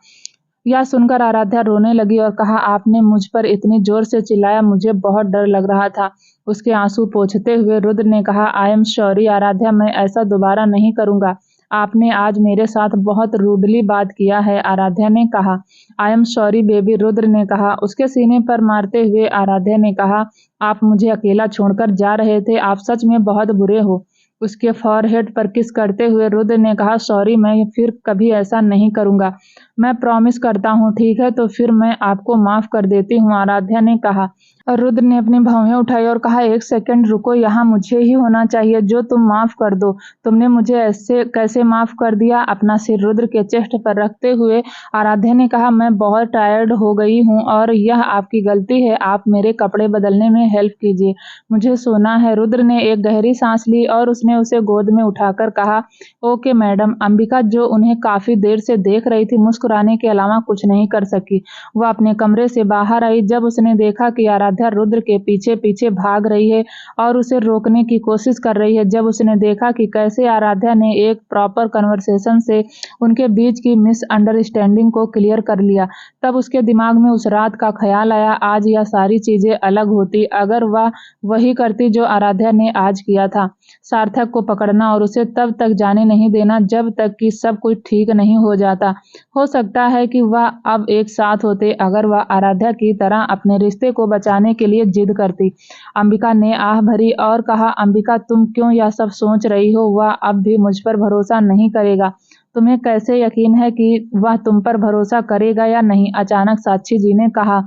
यह सुनकर आराध्या रोने लगी और कहा, आपने मुझ पर इतनी जोर से चिल्लाया, मुझे बहुत डर लग रहा था। उसके आंसू पोंछते हुए रुद्र ने कहा, आई एम सॉरी आराध्या, मैं ऐसा दोबारा नहीं करूंगा। आपने आज मेरे साथ बहुत रूडली बात किया है। आराध्या ने कहा, I am sorry baby. Rudra ने कहा। उसके सीने पर मारते हुए आराध्या ने कहा, आप मुझे अकेला छोड़कर जा रहे थे, आप सच में बहुत बुरे हो। उसके फॉरहेड पर किस करते हुए रुद्र ने कहा, सॉरी, मैं फिर कभी ऐसा नहीं करूंगा। मैं प्रॉमिस करता हूँ। ठीक है, तो फिर मैं आपको माफ कर देती हूँ, आराध्या ने कहा। और रुद्र ने अपनी भौहें उठाई और कहा, 1 सेकंड रुको, यहाँ मुझे ही होना चाहिए जो तुम माफ कर दो। तुमने मुझे ऐसे कैसे माफ कर दिया? अपना सिर रुद्र के चेस्ट पर रखते हुए आराध्या ने कहा, मैं बहुत टायर्ड हो गई हूँ और यह आपकी गलती है। आप मेरे कपड़े बदलने में हेल्प कीजिए, मुझे सोना है। रुद्र ने एक गहरी सांस ली और उसने उसे गोद में उठाकर कहा, ओके मैडम। अंबिका, जो उन्हें काफी देर से देख रही थी, मुस्कुराने के अलावा कुछ नहीं कर सकी। वह अपने कमरे से बाहर आई। जब उसने देखा कि आराध्या रुद्र के पीछे पीछे भाग रही है और उसे रोकने की कोशिश कर रही है, जब उसने देखा कि कैसे आराध्या ने एक प्रॉपर कन्वर्सेशन से उनके बीच की मिसअंडरस्टैंडिंग को क्लियर कर लिया, तब उसके दिमाग में उस रात का ख्याल आया, आज यह सारी चीजें अलग होती अगर वह वही करती जो आराध्या ने आज किया था। सार्थक को पकड़ना और उसे तब तक जाने नहीं देना जब तक कि सब कुछ ठीक नहीं हो जाता। हो सकता है कि वह अब एक साथ होते अगर वह आराध्या की तरह अपने रिश्ते को बचाने के लिए जिद करती। अंबिका ने आह भरी और कहा, अंबिका, तुम क्यों यह सब सोच रही हो? वह अब भी मुझ पर भरोसा नहीं करेगा। तुम्हें कैसे यकीन है कि वह तुम पर भरोसा करेगा या नहीं? अचानक साक्षी जी ने कहा।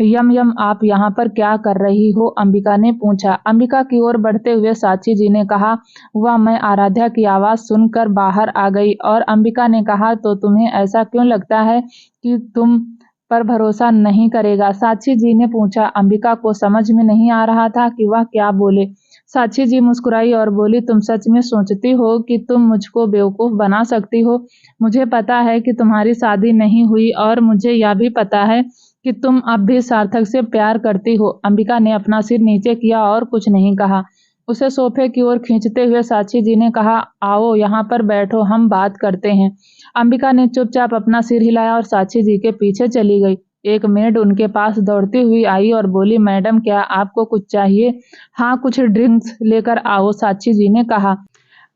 यम यम, आप यहाँ पर क्या कर रही हो? अंबिका ने पूछा। अंबिका की ओर बढ़ते हुए साक्षी जी ने कहा, वह मैं आराध्या की आवाज सुनकर बाहर आ गई। और अंबिका ने कहा, तो तुम्हें ऐसा क्यों लगता है कि तुम पर भरोसा नहीं करेगा? साक्षी जी ने पूछा। अंबिका को समझ में नहीं आ रहा था कि वह क्या बोले। साक्षी जी मुस्कुराई और बोली, तुम सच में सोचती हो कि तुम मुझको बेवकूफ बना सकती हो? मुझे पता है कि तुम्हारी शादी नहीं हुई और मुझे यह भी पता है कि तुम अब भी सार्थक से प्यार करती हो। अंबिका ने अपना सिर नीचे किया और कुछ नहीं कहा। उसे सोफे की ओर खींचते हुए साक्षी जी ने कहा, आओ यहाँ पर बैठो, हम बात करते हैं। अंबिका ने चुपचाप अपना सिर हिलाया और साक्षी जी के पीछे चली गई। एक मेड उनके पास दौड़ती हुई आई और बोली, मैडम, क्या आपको कुछ चाहिए? हाँ, कुछ ड्रिंक्स लेकर आओ, साक्षी जी ने कहा।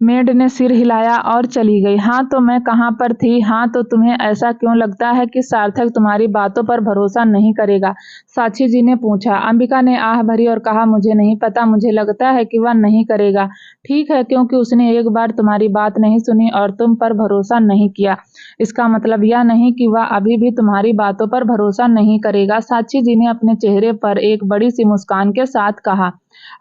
मेड ने सिर हिलाया और चली गई। हाँ, तो मैं कहाँ पर थी? हाँ, तो तुम्हें ऐसा क्यों लगता है कि सार्थक तुम्हारी बातों पर भरोसा नहीं करेगा? साक्षी जी ने पूछा। अंबिका ने आह भरी और कहा, मुझे नहीं पता, मुझे लगता है कि वह नहीं करेगा। ठीक है, क्योंकि उसने एक बार तुम्हारी बात नहीं सुनी और तुम पर भरोसा नहीं किया, इसका मतलब यह नहीं कि वह अभी भी तुम्हारी बातों पर भरोसा नहीं करेगा। साक्षी जी ने अपने चेहरे पर एक बड़ी सी मुस्कान के साथ कहा।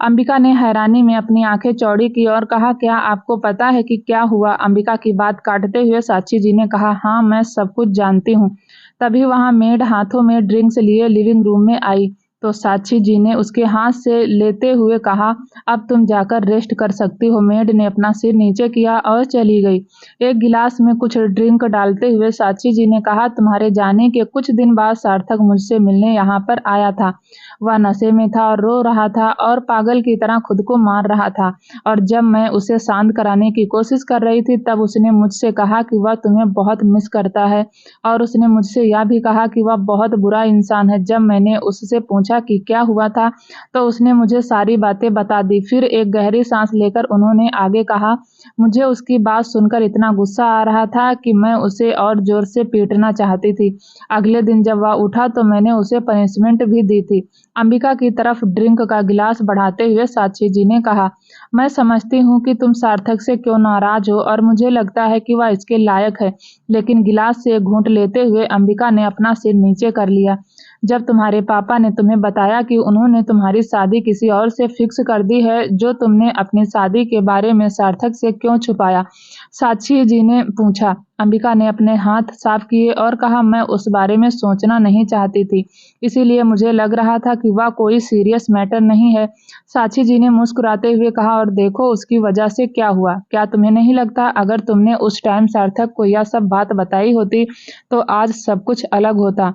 अंबिका ने हैरानी में अपनी आंखें चौड़ी की और कहा, क्या आपको पता है कि क्या हुआ? अंबिका की बात काटते हुए साक्षी जी ने कहा, हाँ, मैं सब कुछ जानती हूँ। तभी वहां मेड हाथों में ड्रिंक्स लिए लिविंग रूम में आई तो साक्षी जी ने उसके हाथ से लेते हुए कहा, अब तुम जाकर रेस्ट कर सकती हो। मेड ने अपना सिर नीचे किया और चली गई। एक गिलास में कुछ ड्रिंक डालते हुए साक्षी जी ने कहा, तुम्हारे जाने के कुछ दिन बाद सार्थक मुझसे मिलने यहाँ पर आया था। वह नशे में था और रो रहा था और पागल की तरह खुद को मार रहा था, और जब मैं उसे शांत कराने की कोशिश कर रही थी तब उसने मुझसे कहा कि वह तुम्हें बहुत मिस करता है, और उसने मुझसे यह भी कहा कि वह बहुत बुरा इंसान है। जब मैंने उससे पूछा कि क्या हुआ था तो उसने मुझे सारी बातें बता दी। फिर एक गहरी सांस लेकर उन्होंने आगे कहा, मुझे उसकी बात सुनकर इतना गुस्सा आ रहा था कि मैं उसे और जोर से पीटना चाहती थी। अगले दिन जब वह उठा तो मैंने उसे पनिशमेंट भी दी थी। अंबिका की तरफ ड्रिंक का गिलास बढ़ाते हुए साक्षी जी ने कहा, मैं समझती हूँ कि तुम सार्थक से क्यों नाराज हो और मुझे लगता है कि वह इसके लायक है, लेकिन गिलास से एक घूंट लेते हुए अंबिका ने अपना सिर नीचे कर लिया। जब तुम्हारे पापा ने तुम्हें बताया कि उन्होंने तुम्हारी शादी किसी और से फिक्स कर दी है, जो तुमने अपनी शादी के बारे में सार्थक से क्यों छुपाया? साक्षी जी ने पूछा। अंबिका ने अपने हाथ साफ किए और कहा, मैं उस बारे में सोचना नहीं चाहती थी, इसीलिए मुझे लग रहा था कि वह कोई सीरियस मैटर नहीं है। साक्षी जी ने मुस्कुराते हुए कहा, और देखो उसकी वजह से क्या हुआ। क्या तुम्हें नहीं लगता अगर तुमने उस टाइम सार्थक को यह सब बात बताई होती तो आज सब कुछ अलग होता?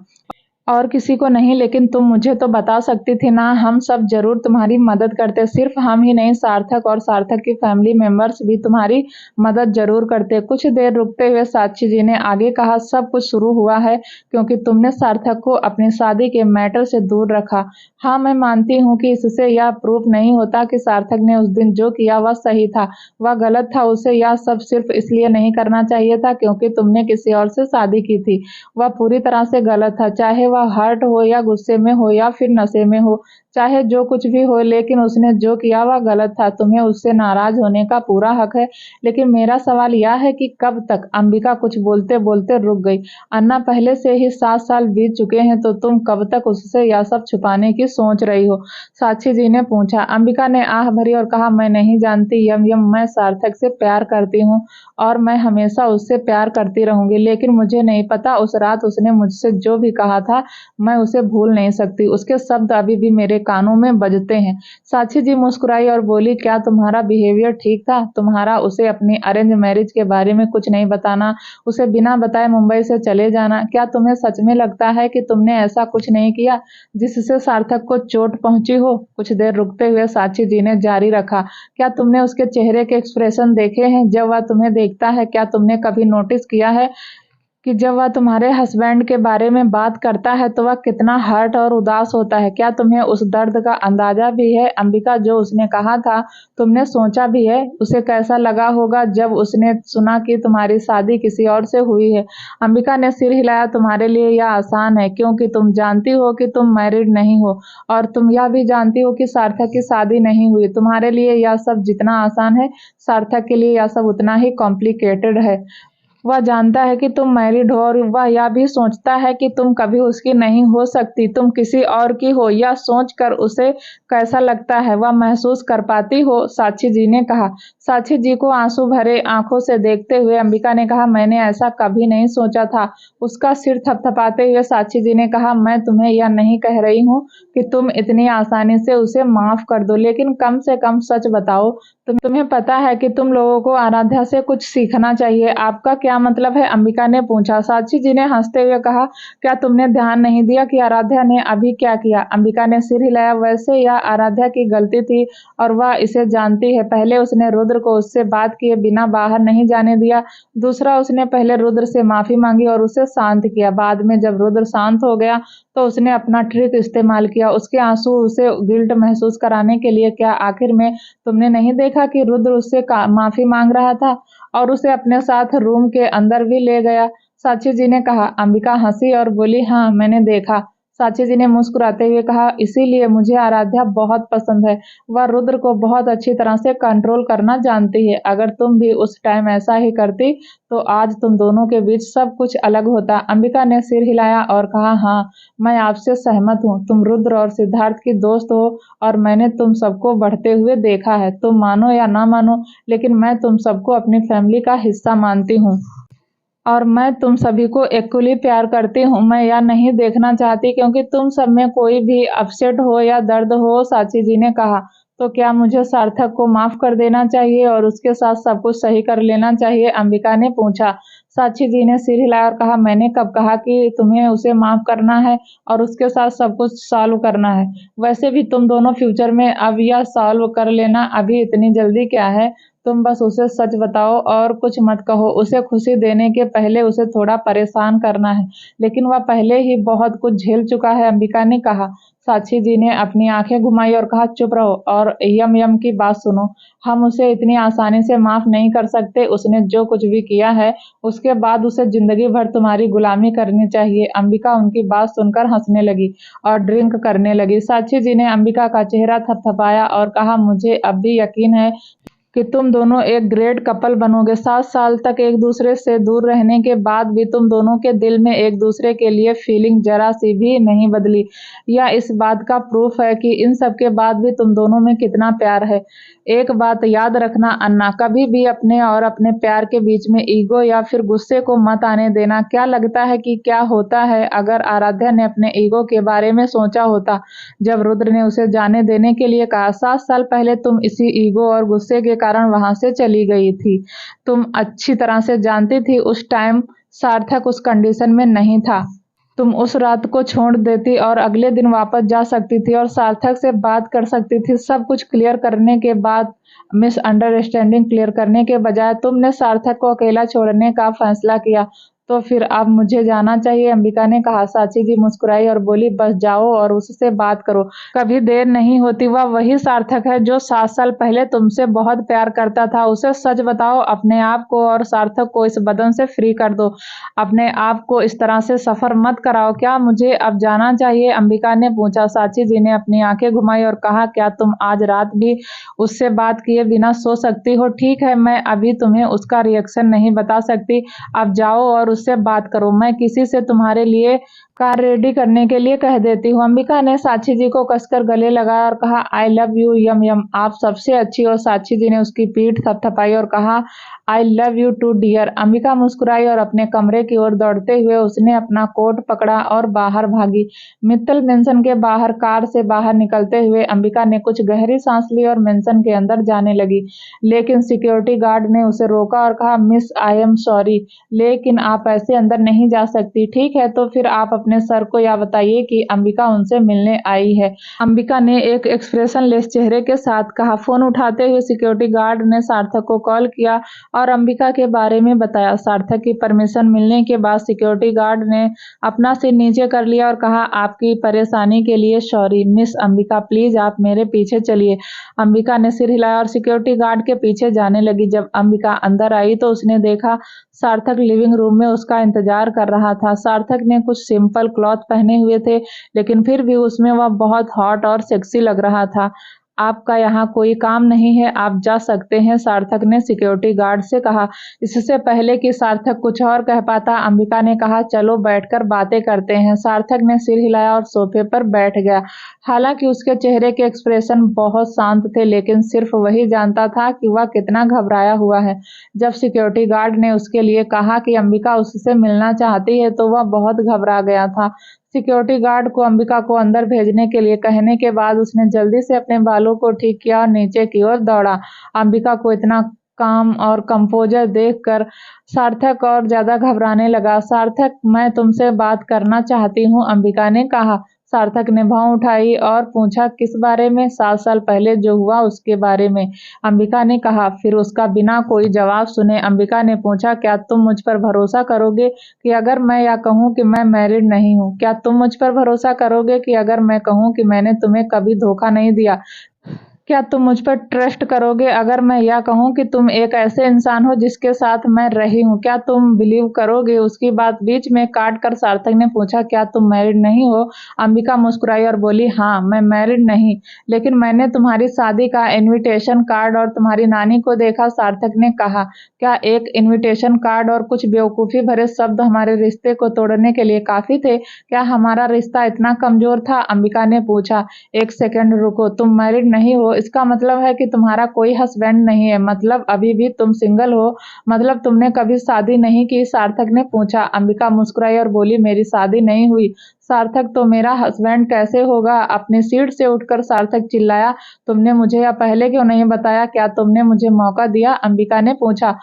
और किसी को नहीं, लेकिन तुम मुझे तो बता सकती थी ना। हम सब जरूर तुम्हारी मदद करते, सिर्फ हम ही नहीं, सार्थक और सार्थक की फैमिली मेंबर्स भी तुम्हारी मदद जरूर करते। कुछ देर रुकते हुए साक्षी जी ने आगे कहा, सब कुछ शुरू हुआ है क्योंकि तुमने सार्थक को अपनी शादी के मैटर से दूर रखा। हाँ, मैं मानती हूँ कि इससे यह प्रूफ नहीं होता कि सार्थक ने उस दिन जो किया वह सही था, वह गलत था। उसे यह सब सिर्फ इसलिए नहीं करना चाहिए था क्योंकि तुमने किसी और से शादी की थी। वह पूरी तरह से गलत था, चाहे वह हर्ट हो या गुस्से में हो या फिर नशे में हो, चाहे जो कुछ भी हो, लेकिन उसने जो किया वह गलत था। तुम्हें उससे नाराज होने का पूरा हक है, लेकिन मेरा सवाल यह है कि कब तक? अंबिका कुछ बोलते बोलते रुक गई। अन्ना, पहले से ही 7 साल बीत चुके हैं, तो तुम कब तक उससे यह सब छुपाने की सोच रही हो? साक्षी जी ने पूछा। अंबिका ने आह भरी और कहा, मैं नहीं जानती यम यम, मैं सार्थक से प्यार करती हूँ और मैं हमेशा उससे प्यार करती रहूंगी, लेकिन मुझे नहीं पता उस रात उसने मुझसे जो भी कहा था मैं उसे भूल नहीं सकती। उसके शब्द अभी भी मेरे कानों में बजते हैं। साक्षी जी मुस्कुराई और बोली, क्या तुम्हारा बिहेवियर ठीक था? तुम्हारा उसे अपनी अरेंज मैरिज के बारे में कुछ नहीं बताना, उसे बिना बताए मुंबई से चले जाना, क्या तुम्हें सच में लगता है कि तुमने ऐसा कुछ नहीं किया जिससे सार्थक को चोट पहुंची हो? कुछ देर रुकते हुए साक्षी जी ने जारी रखा, क्या तुमने उसके चेहरे के एक्सप्रेशन देखे हैं जब वह तुम्हें देखता है? क्या तुमने कभी नोटिस किया है कि जब वह तुम्हारे हस्बैंड के बारे में बात करता है तो वह कितना हर्ट और उदास होता है? क्या तुम्हें उस दर्द का अंदाजा भी है? अंबिका, जो उसने कहा था तुमने सोचा भी है उसे कैसा लगा होगा जब उसने सुना कि तुम्हारी शादी किसी और से हुई है? अंबिका ने सिर हिलाया। तुम्हारे लिए यह आसान है क्योंकि तुम जानती हो कि तुम मैरिड नहीं हो और तुम यह भी जानती हो कि सार्थक की शादी नहीं हुई। तुम्हारे लिए यह सब जितना आसान है, सार्थक के लिए यह सब उतना ही कॉम्प्लिकेटेड है। वह जानता है कि तुम मैरिड हो और वह यह भी सोचता है कि तुम कभी उसकी नहीं हो सकती, तुम किसी और की हो। यह सोचकर उसे कैसा लगता है, वह महसूस कर पाती हो? साक्षी जी ने कहा। साक्षी जी को आंसू भरे आंखों से देखते हुए अंबिका ने कहा, मैंने ऐसा कभी नहीं सोचा था। उसका सिर थपथपाते हुए साक्षी जी ने कहा, मैं तुम्हें यह नहीं कह रही हूँ कि तुम इतनी आसानी से उसे माफ कर दो, लेकिन कम से कम सच बताओ। तुम्हें पता है कि तुम लोगों को आराध्या से कुछ सीखना चाहिए। आपका क्या मतलब है? अंबिका ने पूछा। साक्षी जी ने हंसते हुए कहा, क्या तुमने ध्यान नहीं दिया कि आराध्या ने अभी क्या किया? अंबिका ने सिर हिलाया। वैसे यह आराध्या की गलती थी और वह इसे जानती है। पहले उसने रुद्र को उससे बात किए बिना बाहर नहीं जाने दिया। दूसरा, उसने पहले रुद्र से माफी मांगी और उसे शांत किया। बाद में जब रुद्र शांत हो गया तो उसने अपना ट्रिक इस्तेमाल किया, उसके आंसू उसे गिल्ट महसूस कराने के लिए। क्या आखिर में तुमने नहीं देखा कि रुद्र उससे माफी मांग रहा था और उसे अपने साथ रूम के अंदर भी ले गया? साक्षी जी ने कहा। अंबिका हंसी और बोली, हाँ, मैंने देखा। साक्षी जी ने मुस्कुराते हुए कहा, इसीलिए मुझे आराध्या बहुत पसंद है। वह रुद्र को बहुत अच्छी तरह से कंट्रोल करना जानती है। अगर तुम भी उस टाइम ऐसा ही करती तो आज तुम दोनों के बीच सब कुछ अलग होता। अंबिका ने सिर हिलाया और कहा, हाँ, मैं आपसे सहमत हूँ। तुम रुद्र और सिद्धार्थ की दोस्त हो और मैंने तुम सबको बढ़ते हुए देखा है। तुम मानो या ना मानो, लेकिन मैं तुम सबको अपनी फैमिली का हिस्सा मानती हूँ और मैं तुम सभी को इक्वली प्यार करती हूँ। मैं यह नहीं देखना चाहती क्योंकि तुम सब में कोई भी अपसेट हो या दर्द हो। साक्षी जी ने कहा। तो क्या मुझे सार्थक को माफ कर देना चाहिए और उसके साथ सब कुछ सही कर लेना चाहिए? अंबिका ने पूछा। साक्षी जी ने सिर हिलाया और कहा, मैंने कब कहा कि तुम्हें उसे माफ करना है और उसके साथ सब कुछ सॉल्व करना है? वैसे भी तुम दोनों फ्यूचर में अब यह सॉल्व कर लेना, अभी इतनी जल्दी क्या है? तुम बस उसे सच बताओ और कुछ मत कहो। उसे खुशी देने के पहले उसे थोड़ा परेशान करना है, लेकिन वह पहले ही बहुत कुछ झेल चुका है। अंबिका ने कहा। साक्षी जी ने अपनी आंखें घुमाई और कहा, चुप रहो और यम यम की बात सुनो। हम उसे इतनी आसानी से माफ नहीं कर सकते। उसने जो कुछ भी किया है उसके बाद उसे जिंदगी भर तुम्हारी गुलामी करनी चाहिए। अंबिका उनकी बात सुनकर हंसने लगी और ड्रिंक करने लगी। साक्षी जी ने अंबिका का चेहरा थपथपाया और कहा, मुझे अब भी यकीन है कि तुम दोनों एक ग्रेट कपल बनोगे। 7 साल तक एक दूसरे से दूर रहने के बाद भी तुम दोनों के दिल में एक दूसरे के लिए फीलिंग जरा सी भी नहीं बदली। यह इस बात का प्रूफ है कि इन सब के बाद भी तुम दोनों में कितना प्यार है। एक बात याद रखना अन्ना, कभी भी अपने और अपने प्यार के बीच में ईगो या फिर गुस्से को मत आने देना। क्या लगता है कि क्या होता है अगर आराध्या ने अपने ईगो के बारे में सोचा होता जब रुद्र ने उसे जाने देने के लिए कहा? 7 साल पहले तुम इसी ईगो और गुस्से के कारण वहां से चली गई थी। तुम अच्छी तरह से जानती थी उस टाइम सार्थक उस कंडीशन में नहीं था। तुम उस रात को छोड़ देती और अगले दिन वापस जा सकती थी और सार्थक से बात कर सकती थी। सब कुछ क्लियर करने के बाद, मिसअंडरस्टैंडिंग क्लियर करने के बजाय तुमने सार्थक को अकेला छोड़ने का फैसला किया। तो फिर अब मुझे जाना चाहिए, अंबिका ने कहा। साची जी मुस्कुराई और बोली, बस जाओ और उससे बात करो, कभी देर नहीं होती। वह वही सार्थक है जो 7 साल पहले तुमसे बहुत प्यार करता था। उसे सच बताओ, अपने आप को और सार्थक को इस बदन से फ्री कर दो। अपने आप को इस तरह से सफर मत कराओ। क्या मुझे अब जाना चाहिए? अंबिका ने पूछा। साची जी ने अपनी आंखें घुमाई और कहा, क्या तुम आज रात भी उससे बात किए बिना सो सकती हो? ठीक है, मैं अभी तुम्हें उसका रिएक्शन नहीं बता सकती। अब जाओ और उससे बात करो। मैं किसी से तुम्हारे लिए कार रेडी करने के लिए कह देती हूँ। अंबिका ने साक्षी जी को कसकर गले लगाया और कहा, आई लव यू यम यम, आप सबसे अच्छी हो। साक्षी जी ने उसकी पीठ थपथपाई और कहा, I love you too dear. Ambika मुस्कुराई और अपने कमरे की ओर दौड़ते हुए उसने अपना कोट पकड़ा और बाहर भागी। मित्तल मेंशन के बाहर कार से बाहर निकलते हुए अंबिका ने कुछ गहरी सांस ली और मेंशन के अंदर जाने लगी, लेकिन सिक्योरिटी गार्ड ने उसे रोका और कहा, मिस आई एम सॉरी, लेकिन आप ऐसे अंदर नहीं जा सकती। ठीक है, तो फिर आप अपने सर को यह बताइए कि अंबिका उनसे मिलने आई है। अंबिका ने एक एक्सप्रेशन लेस चेहरे के साथ कहा। फोन उठाते हुए सिक्योरिटी गार्ड ने सार्थक को कॉल किया और अंबिका के बारे में बताया। सार्थक की परमिशन मिलने के बाद सिक्योरिटी गार्ड ने अपना सिर नीचे कर लिया और कहा, आपकी परेशानी के लिए सॉरी मिस अंबिका, प्लीज आप मेरे पीछे चलिए। अंबिका ने सिर हिलाया और सिक्योरिटी गार्ड के पीछे जाने लगी। जब अंबिका अंदर आई तो उसने देखा सार्थक लिविंग रूम में उसका इंतजार कर रहा था। सार्थक ने कुछ सिंपल क्लॉथ पहने हुए थे, लेकिन फिर भी उसमें वह बहुत हॉट और सेक्सी लग रहा था। आपका यहाँ कोई काम नहीं है, आप जा सकते हैं, सार्थक ने सिक्योरिटी गार्ड से कहा। इससे पहले कि सार्थक कुछ और कह पाता, अंबिका ने कहा, चलो बैठकर बातें करते हैं। सार्थक ने सिर हिलाया और सोफे पर बैठ गया। हालांकि उसके चेहरे के एक्सप्रेशन बहुत शांत थे, लेकिन सिर्फ वही जानता था कि वह कितना घबराया हुआ है। जब सिक्योरिटी गार्ड ने उसके लिए कहा कि अंबिका उससे मिलना चाहती है तो वह बहुत घबरा गया था। सिक्योरिटी गार्ड को अंबिका को अंदर भेजने के लिए कहने के बाद उसने जल्दी से अपने बालों को ठीक किया और नीचे की ओर दौड़ा। अंबिका को इतना काम और कंपोजर देखकर सार्थक और ज्यादा घबराने लगा। सार्थक, मैं तुमसे बात करना चाहती हूँ, अंबिका ने कहा। सार्थक ने भौं उठाई और पूछा, किस बारे में? 7 साल पहले जो हुआ उसके बारे में, अंबिका ने कहा। फिर उसका बिना कोई जवाब सुने अंबिका ने पूछा, क्या तुम मुझ पर भरोसा करोगे कि अगर मैं यह कहूँ कि मैं मैरिड नहीं हूँ? क्या तुम मुझ पर भरोसा करोगे कि अगर मैं कहूँ कि मैंने तुम्हें कभी धोखा नहीं दिया? क्या तुम मुझ पर ट्रस्ट करोगे अगर मैं यह कहूँ कि तुम एक ऐसे इंसान हो जिसके साथ मैं रही हूँ? क्या तुम बिलीव करोगे? उसकी बात बीच में काट कर सार्थक ने पूछा, क्या तुम मैरिड नहीं हो? अंबिका मुस्कुराई और बोली, हाँ, मैं मैरिड नहीं, लेकिन मैंने तुम्हारी शादी का इनविटेशन कार्ड और तुम्हारी नानी को देखा। सार्थक ने कहा, क्या एक इनविटेशन कार्ड और कुछ बेवकूफ़ी भरे शब्द हमारे रिश्ते को तोड़ने के लिए काफ़ी थे? क्या हमारा रिश्ता इतना कमज़ोर था? अंबिका ने पूछा। एक सेकंड रुको, तुम मैरिड नहीं हो, इसका मतलब है कि तुम्हारा कोई हस्बैंड नहीं है? मतलब अभी भी तुम सिंगल हो? मतलब तुमने कभी शादी नहीं की? सार्थक ने पूछा। अंबिका मुस्कुराई और बोली, मेरी शादी नहीं हुई। सार्थक, तो मेरा हस्बैंड कैसे होगा? अपनी सीट से उठकर सार्थक चिल्लाया, तुमने मुझे यह पहले क्यों नहीं बताया? क्या तुमने मुझे मौका दिया? अंबिका ने पूछा।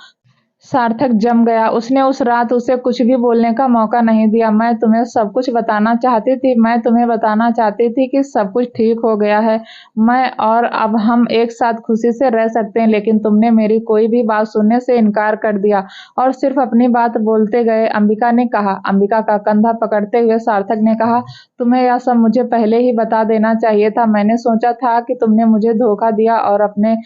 सार्थक जम गया। उसने उस रात उसे कुछ भी बोलने का मौका नहीं दिया। मैं तुम्हें सब कुछ बताना चाहती थी, मैं तुम्हें बताना चाहती थी कि सब कुछ ठीक हो गया है, मैं और अब हम एक साथ खुशी से रह सकते हैं, लेकिन तुमने मेरी कोई भी बात सुनने से इनकार कर दिया और सिर्फ अपनी बात बोलते गए, अंबिका ने कहा। अंबिका का कंधा पकड़ते हुए सार्थक ने कहा, तुम्हें यह सब मुझे पहले ही बता देना चाहिए था। मैंने सोचा था कि तुमने मुझे धोखा दिया और अपने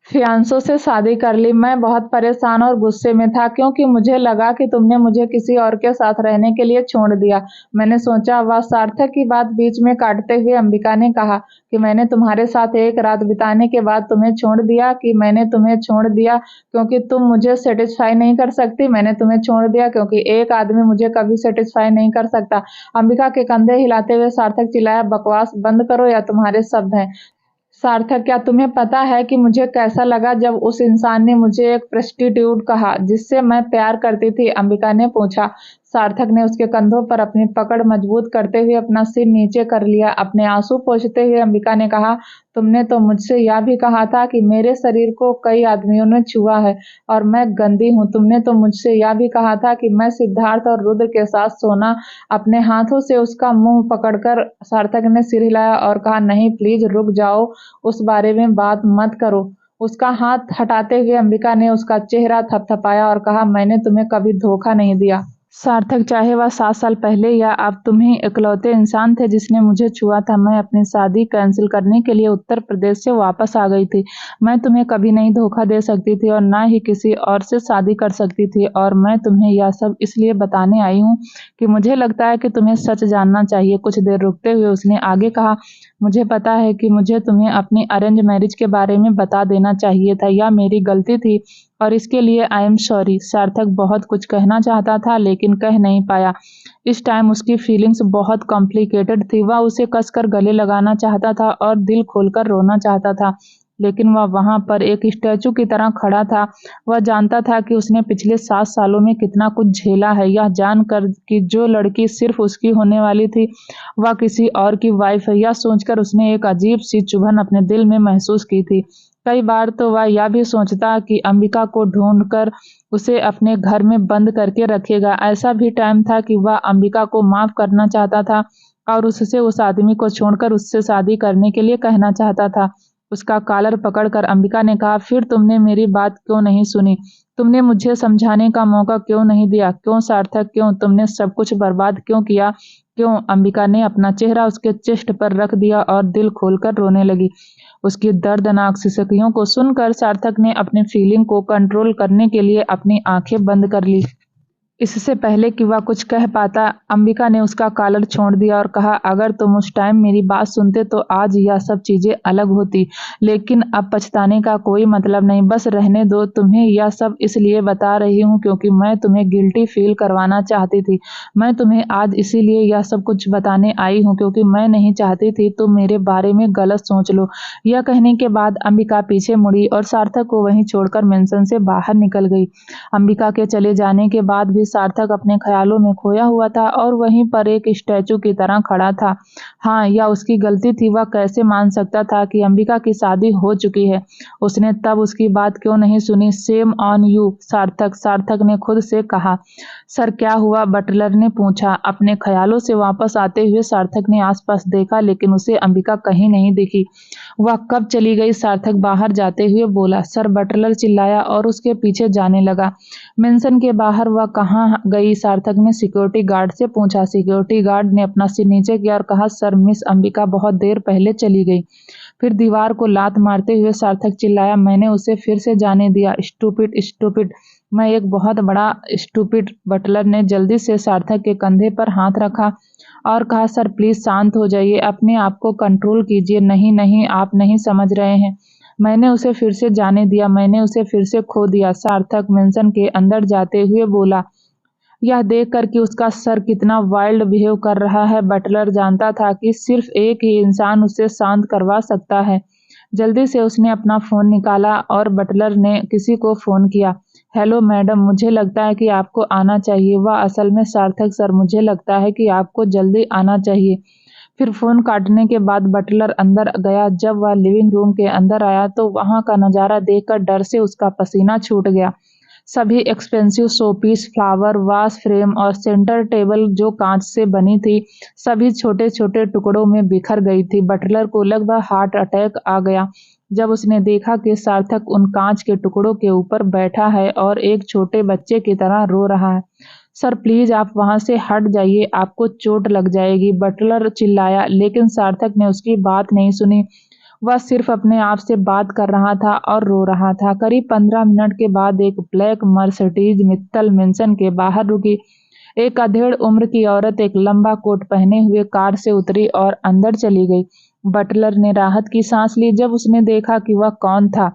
फियांसों से शादी कर ली। मैं बहुत परेशान और गुस्से में था क्योंकि मुझे लगा कि तुमने मुझे किसी और के साथ रहने के लिए छोड़ दिया। मैंने सोचा। वह सार्थक की बात बीच में काटते हुए अंबिका ने कहा कि मैंने तुम्हारे साथ एक रात बिताने के बाद तुम्हें छोड़ दिया, कि मैंने तुम्हें छोड़ दिया क्योंकि तुम मुझे सेटिस्फाई नहीं कर सकती। मैंने तुम्हें छोड़ दिया क्योंकि एक आदमी मुझे कभी सेटिस्फाई नहीं कर सकता। अंबिका के कंधे हिलाते हुए सार्थक चिल्लाया, बकवास बंद करो या तुम्हारे शब्द हैं। सार्थक, क्या तुम्हें पता है कि मुझे कैसा लगा जब उस इंसान ने मुझे एक प्रोस्टिट्यूट कहा जिससे मैं प्यार करती थी? अंबिका ने पूछा। सार्थक ने उसके कंधों पर अपनी पकड़ मजबूत करते हुए अपना सिर नीचे कर लिया। अपने आंसू पोंछते हुए अंबिका ने कहा, तुमने तो मुझसे यह भी कहा था कि मेरे शरीर को कई आदमियों ने छुआ है और मैं गंदी हूँ। तुमने तो मुझसे यह भी कहा था कि मैं सिद्धार्थ और रुद्र के साथ सोना। अपने हाथों से उसका मुंह पकड़कर सार्थक ने सिर हिलाया और कहा, नहीं, प्लीज रुक जाओ, उस बारे में बात मत करो। उसका हाथ हटाते हुए अंबिका ने उसका चेहरा थपथपाया और कहा, मैंने तुम्हें कभी धोखा नहीं दिया। सार्थक, चाहे वह 7 साल पहले या अब, तुम ही इकलौते इंसान थे जिसने मुझे छुआ था। मैं अपनी शादी कैंसिल करने के लिए उत्तर प्रदेश से वापस आ गई थी। मैं तुम्हें कभी नहीं धोखा दे सकती थी और ना ही किसी और से शादी कर सकती थी। और मैं तुम्हें यह सब इसलिए बताने आई हूँ कि मुझे लगता है कि तुम्हें सच जानना चाहिए। कुछ देर रुकते हुए उसने आगे कहा, मुझे पता है कि मुझे तुम्हें अपनी अरेंज मैरिज के बारे में बता देना चाहिए था। यह मेरी गलती थी और इसके लिए आई एम सॉरी। सार्थक बहुत कुछ कहना चाहता था लेकिन कह नहीं पाया। इस टाइम उसकी फीलिंग्स बहुत कॉम्प्लिकेटेड थी। वह उसे कसकर गले लगाना चाहता था और दिल खोलकर रोना चाहता था, लेकिन वह वहां पर एक स्टैचू की तरह खड़ा था। वह जानता था कि उसने पिछले 7 सालों में कितना कुछ झेला है, यह जानकर कि जो लड़की सिर्फ उसकी होने वाली थी वह किसी और की वाइफ है। यह सोचकर उसने एक अजीब सी चुभन अपने दिल में महसूस की थी। कई बार तो वह यह भी सोचता कि अंबिका को ढूंढकर उसे अपने घर में बंद करके रखेगा। ऐसा भी टाइम था कि वह अंबिका को माफ करना चाहता था और उससे उस आदमी को छोड़कर उससे शादी करने के लिए कहना चाहता था। उसका कॉलर पकड़कर अंबिका ने कहा, फिर तुमने मेरी बात क्यों नहीं सुनी? तुमने मुझे समझाने का मौका क्यों नहीं दिया? क्यों सार्थक, क्यों? तुमने सब कुछ बर्बाद क्यों किया? क्यों? अंबिका ने अपना चेहरा उसके चेस्ट पर रख दिया और दिल खोलकर रोने लगी। उसकी दर्दनाक सिसकियों को सुनकर सार्थक ने अपनी फीलिंग को कंट्रोल करने के लिए अपनी आंखें बंद कर ली। इससे पहले कि वह कुछ कह पाता, अंबिका ने उसका कॉलर छोड़ दिया और कहा, अगर तुम उस टाइम मेरी बात सुनते तो आज यह सब चीजें अलग होती। लेकिन अब पछताने का कोई मतलब नहीं, बस रहने दो। तुम्हें यह सब इसलिए बता रही हूँ क्योंकि मैं तुम्हें गिल्टी फील करवाना चाहती थी। मैं तुम्हें आज इसीलिए यह सब कुछ बताने आई हूँ क्योंकि मैं नहीं चाहती थी तुम मेरे बारे में गलत सोच लो। यह कहने के बाद अंबिका पीछे मुड़ी और सार्थक को वहीं छोड़कर मेंशन से बाहर निकल गई। अंबिका के चले जाने के बाद भी सार्थक अपने ख्यालों में खोया हुआ था और वहीं पर एक स्टैचू की तरह खड़ा था। हाँ, यह उसकी गलती थी। वह कैसे मान सकता था कि अंबिका की शादी हो चुकी है? उसने तब उसकी बात क्यों नहीं सुनी? सेम ऑन यू सार्थक, सार्थक ने खुद से कहा। सर, क्या हुआ? बटलर ने पूछा। अपने ख्यालों से वापस आते हुए सार्थक ने आसपास देखा लेकिन उसे अंबिका कहीं नहीं दिखी। वह कब चली गई? सार्थक बाहर जाते हुए बोला। सर, बटलर चिल्लाया और उसके पीछे जाने लगा। मेंशन के बाहर वह कहाँ गई? सार्थक ने सिक्योरिटी गार्ड से पूछा। सिक्योरिटी गार्ड ने अपना सिर नीचे किया और कहा, सर, मिस अंबिका बहुत देर पहले चली गई। फिर दीवार को लात मारते हुए सार्थक चिल्लाया, मैंने उसे फिर से जाने दिया। स्टूपिड, स्टूपिड, मैं एक बहुत बड़ा स्टूपिड। बटलर ने जल्दी से सार्थक के कंधे पर हाथ रखा और कहा, सर प्लीज शांत हो जाइए, अपने आप को कंट्रोल कीजिए। नहीं नहीं, आप नहीं समझ रहे हैं। मैंने उसे फिर से जाने दिया, मैंने उसे फिर से खो दिया। सार्थक मेंशन के अंदर जाते हुए बोला, यह देखकर कि उसका सर कितना वाइल्ड बिहेव कर रहा है, बटलर जानता था कि सिर्फ एक ही इंसान उसे शांत करवा सकता है। जल्दी से उसने अपना फोन निकाला और बटलर ने किसी को फोन किया। हेलो मैडम, मुझे लगता है कि आपको आना चाहिए। वह असल में सार्थक, सर, मुझे लगता है कि आपको जल्दी आना चाहिए। फिर फोन काटने के बाद बटलर अंदर गया। जब वह लिविंग रूम के अंदर आया तो वहां का नजारा देखकर डर से उसका पसीना छूट गया। सभी expensive showpiece, flower vase frame और सेंटर टेबल जो कांच से बनी थी, सभी छोटे छोटे टुकड़ों में बिखर गई थी। बटलर को लगभग हार्ट अटैक आ गया जब उसने देखा कि सार्थक उन कांच के टुकड़ों के ऊपर बैठा है और एक छोटे बच्चे की तरह रो रहा है। सर प्लीज आप वहां से हट जाइए, आपको चोट लग जाएगी, बटलर चिल्लाया, लेकिन सार्थक ने उसकी बात नहीं सुनी। वह सिर्फ अपने आप से बात कर रहा था और रो रहा था। करीब 15 मिनट के बाद एक ब्लैक मर्सिडीज मित्तल मेंशन के बाहर रुकी। एक अधेड़ उम्र की औरत एक लंबा कोट पहने हुए कार से उतरी और अंदर चली गई। बटलर ने राहत की सांस ली जब उसने देखा कि वह कौन था।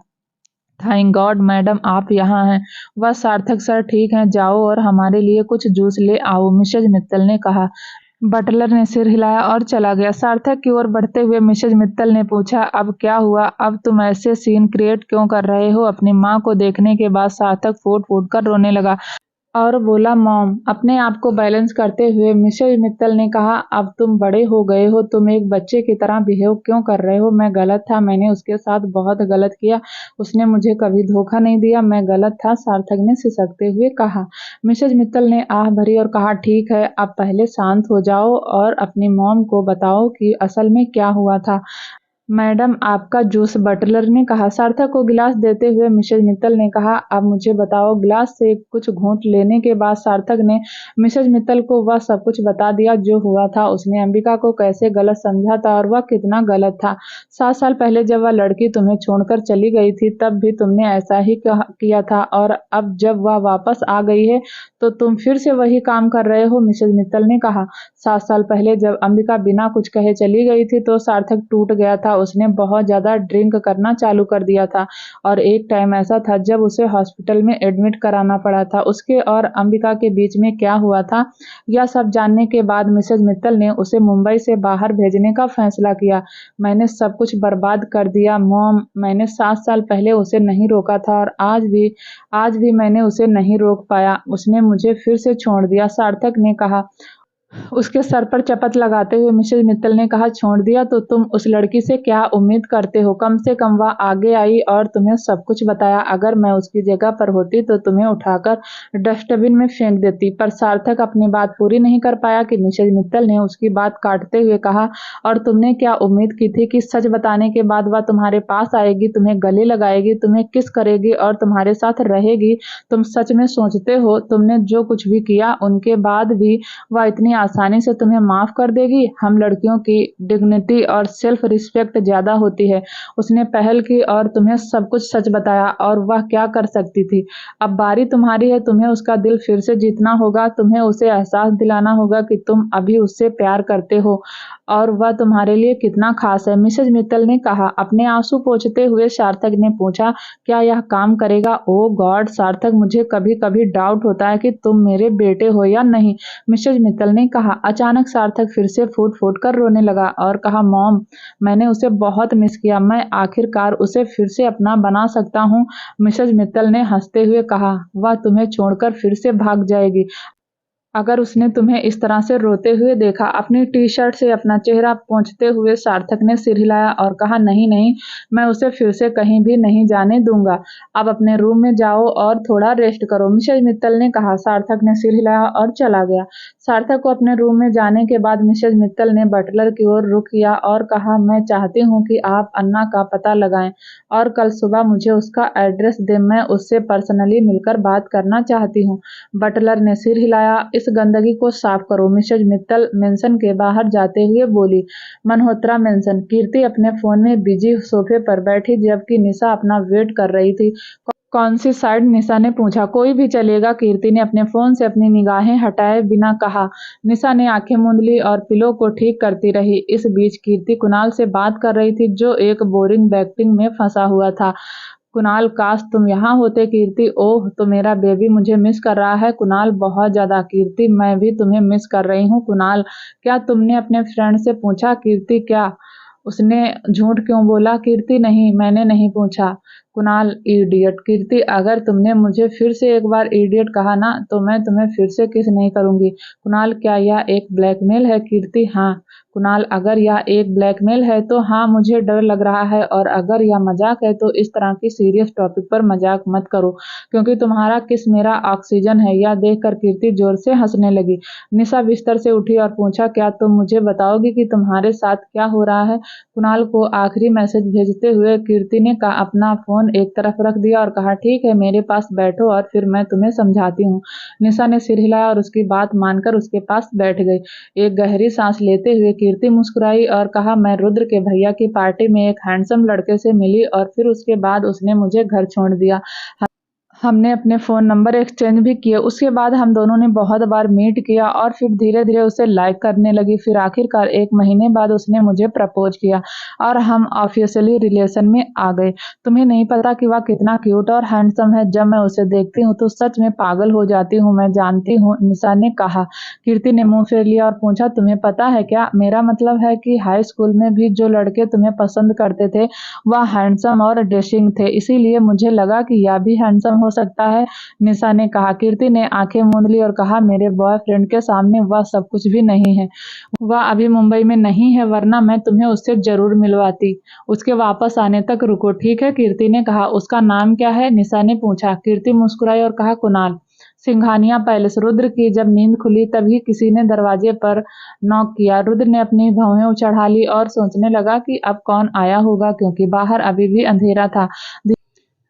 थैंक गॉड मैडम आप यहाँ हैं। वह सार्थक सर ठीक हैं, जाओ और हमारे लिए कुछ जूस ले आओ, मिसेज मित्तल ने कहा। बटलर ने सिर हिलाया और चला गया। सार्थक की ओर बढ़ते हुए मिसेज मित्तल ने पूछा, अब क्या हुआ? अब तुम ऐसे सीन क्रिएट क्यों कर रहे हो? अपनी माँ को देखने के बाद सार्थक फूट फूट कर रोने लगा और बोला, मॉम। अपने आप को बैलेंस करते हुए मिसेज मित्तल ने कहा, अब तुम बड़े हो गए हो, तुम एक बच्चे की तरह बिहेव क्यों कर रहे हो? मैं गलत था, मैंने उसके साथ बहुत गलत किया, उसने मुझे कभी धोखा नहीं दिया, मैं गलत था, सार्थक ने सिसकते हुए कहा। मिसेज मित्तल ने आह भरी और कहा, ठीक है, अब पहले शांत हो जाओ और अपनी मॉम को बताओ कि असल में क्या हुआ था। मैडम आपका जूस, बटलर ने कहा। सार्थक को गिलास देते हुए मिसेज मित्तल ने कहा, अब मुझे बताओ। गिलास से कुछ घूंट लेने के बाद सार्थक ने मिसेज मित्तल को वह सब कुछ बता दिया जो हुआ था। उसने अंबिका को कैसे गलत समझा था और वह कितना गलत था। 7 साल पहले जब वह लड़की तुम्हें छोड़कर चली गई थी तब भी तुमने ऐसा ही किया था और अब जब वह वापस आ गई है तो तुम फिर से वही काम कर रहे हो, मिसेज मित्तल ने कहा। 7 साल पहले जब अंबिका बिना कुछ कहे चली गई थी तो सार्थक टूट गया था। उसने बहुत ज्यादा ड्रिंक करना चालू कर दिया था और एक टाइम ऐसा था जब उसे हॉस्पिटल में एडमिट कराना पड़ा था। उसके और अंबिका के बीच में क्या हुआ था, यह सब जानने के बाद मिसेज मित्तल ने उसे मुंबई से बाहर भेजने का फैसला किया। मैंने सब कुछ बर्बाद कर दिया मॉम। मैंने 7 साल पहले उसे नहीं रोका था और आज भी मैंने उसे नहीं रोक पाया। उसने मुझे फिर से छोड़ दिया, सार्थक ने कहा। उसके सर पर चपत लगाते हुए मिसेज मित्तल ने कहा, छोड़ दिया तो तुम उस लड़की से क्या उम्मीद करते हो? कम से कम वह आगे आई और तुम्हें सब कुछ बताया। अगर मैं उसकी जगह पर होती तो तुम्हें उठाकर डस्टबिन में फेंक देती। पर सार्थक अपनी बात पूरी नहीं कर पाया कि मिसेज मित्तल ने उसकी बात काटते हुए कहा, और तुमने क्या उम्मीद की थी कि सच बताने के बाद वह तुम्हारे पास आएगी, तुम्हें गले लगाएगी, तुम्हें किस करेगी और तुम्हारे साथ रहेगी? तुम सच में सोचते हो तुमने जो कुछ भी किया उनके बाद भी वह इतनी आसानी से तुम्हें माफ कर देगी? हम लड़कियों की डिग्निटी और सेल्फ रिस्पेक्ट ज्यादा होती है। उसने पहल की और तुम्हें सब कुछ सच बताया और वह क्या कर सकती थी? अब बारी तुम्हारी है, तुम्हें उसका दिल फिर से जीतना होगा, तुम्हें उसे एहसास दिलाना होगा कि तुम अभी उससे प्यार करते हो और वह तुम्हारे लिए कितना खास है, मिसेज मित्तल ने कहा। अपने आंसू पोंछते हुए सार्थक ने पूछा, क्या यह काम करेगा? ओ गॉड सार्थक, मुझे कभी कभी डाउट होता है कि तुम मेरे बेटे हो या नहीं, मिसेज मित्तल ने कहा। अचानक सार्थक फिर से फूट फूट कर रोने लगा और कहा, मॉम मैंने उसे बहुत मिस किया, मैं आखिरकार उसे फिर से अपना बना सकता हूँ, मिसेज मित्तल ने हंसते हुए कहा। वह तुम्हें छोड़कर फिर से भाग जाएगी अगर उसने तुम्हें इस तरह से रोते हुए देखा। अपनी टी शर्ट से अपना चेहरा पोंछते हुए सार्थक ने सिर हिलाया और कहा, नहीं नहीं, मैं उसे फिर से कहीं भी नहीं जाने दूंगा। अब अपने रूम में जाओ और थोड़ा रेस्ट करो, मिसेज मित्तल ने कहा। सार्थक ने सिर हिलाया और चला गया। सार्थक को अपने रूम में जाने के बाद मिसेज मित्तल ने बटलर की ओर रुख किया और कहा, मैं चाहती हूँ कि आप अन्ना का पता लगाएं और कल सुबह मुझे उसका एड्रेस दें, मैं उससे पर्सनली मिलकर बात करना चाहती हूँ। बटलर ने सिर हिलाया। इस गंदगी को साफ करो, मिसेज मित्तल मेंशन के बाहर जाते हुए बोली। मल्होत्रा मेंशन। कीर्ति अपने फोन में बिजी सोफे पर बैठी जबकि निशा अपना वेट कर रही थी। कौन सी साइड, निशा ने पूछा। कोई भी चलेगा, कीर्ति ने अपने फोन से अपनी निगाहें हटाए बिना कहा। निशा ने आंखें मूंद ली और पिलो को ठीक करती रही। इस बीच कीर्ति कुणाल से बात कर रही थी जो एक बोरिंग बैटिंग में फंसा हुआ था। कुणाल, काश तुम यहाँ होते। कीर्ति, ओह तो मेरा बेबी मुझे मिस कर रहा है। कुणाल, बहुत ज्यादा। कीर्ति, मैं भी तुम्हें मिस कर रही हूँ। कुणाल, क्या तुमने अपने फ्रेंड से पूछा? कीर्ति, क्या उसने झूठ क्यों बोला? कीर्ति, नहीं, मैंने नहीं पूछा। कुणाल, इडियट। कीर्ति, अगर तुमने मुझे फिर से एक बार इडियट कहा ना तो मैं तुम्हें फिर से किस नहीं करूंगी। कुणाल, क्या यह एक ब्लैकमेल है? कीर्ति, हाँ। कुणाल, अगर यह एक ब्लैकमेल है तो हाँ, मुझे डर लग रहा है, और अगर यह मजाक है तो इस तरह की सीरियस टॉपिक पर मजाक मत करो क्योंकि तुम्हारा किस मेरा ऑक्सीजन है। यह देखकर कीर्ति जोर से हंसने लगी। निशा बिस्तर से उठी और पूछा, क्या तुम मुझे बताओगी कि तुम्हारे साथ क्या हो रहा है? कुणाल को आखिरी मैसेज भेजते हुए कीर्ति ने अपना फोन फोन एक तरफ रख दिया और कहा, ठीक है मेरे पास बैठो और फिर मैं तुम्हें समझाती हूँ। निशा ने सिर हिलाया और उसकी बात मानकर उसके पास बैठ गई। एक गहरी सांस लेते हुए कीर्ति मुस्कुराई और कहा, मैं रुद्र के भैया की पार्टी में एक हैंडसम लड़के से मिली और फिर उसके बाद उसने मुझे घर छोड़ दिया। हमने अपने फ़ोन नंबर एक्सचेंज भी किए। उसके बाद हम दोनों ने बहुत बार मीट किया और फिर धीरे-धीरे उसे लाइक करने लगी। फिर आखिरकार 1 महीने बाद उसने मुझे प्रपोज़ किया और हम ऑफ़िशियली रिलेशन में आ गए। तुम्हें नहीं पता कि वह कितना क्यूट और हैंडसम है। जब मैं उसे देखती हूँ तो सच में पागल हो जाती हूँ। मैं जानती हूँ, निशा ने कहा। कीर्ति ने मुँह फेर लिया और पूछा, तुम्हें पता है क्या? मेरा मतलब है कि हाई स्कूल में भी जो लड़के तुम्हें पसंद करते थे, वह हैंडसम और डैशिंग थे। इसीलिए मुझे लगा कि यह भी हैंडसम हो सकता है, निशा ने कहा। कीर्ति ने आंखें मूंद ली और कहा, मेरे बॉयफ्रेंड के सामने वह सब कुछ भी नहीं है। वह अभी मुंबई में नहीं है, वरना मैं तुम्हें उससे जरूर मिलवाती। उसके वापस आने तक रुको, ठीक है? कीर्ति ने कहा। उसका नाम क्या है? निशा ने पूछा। कीर्ति मुस्कुराई और कहा, कुणाल। सिंघानिया पैलेस। रुद्र की जब नींद खुली तभी किसी ने दरवाजे पर नॉक किया। रुद्र ने अपनी भौहें चढ़ा ली और सोचने लगा कि अब कौन आया होगा, क्योंकि बाहर अभी भी अंधेरा था।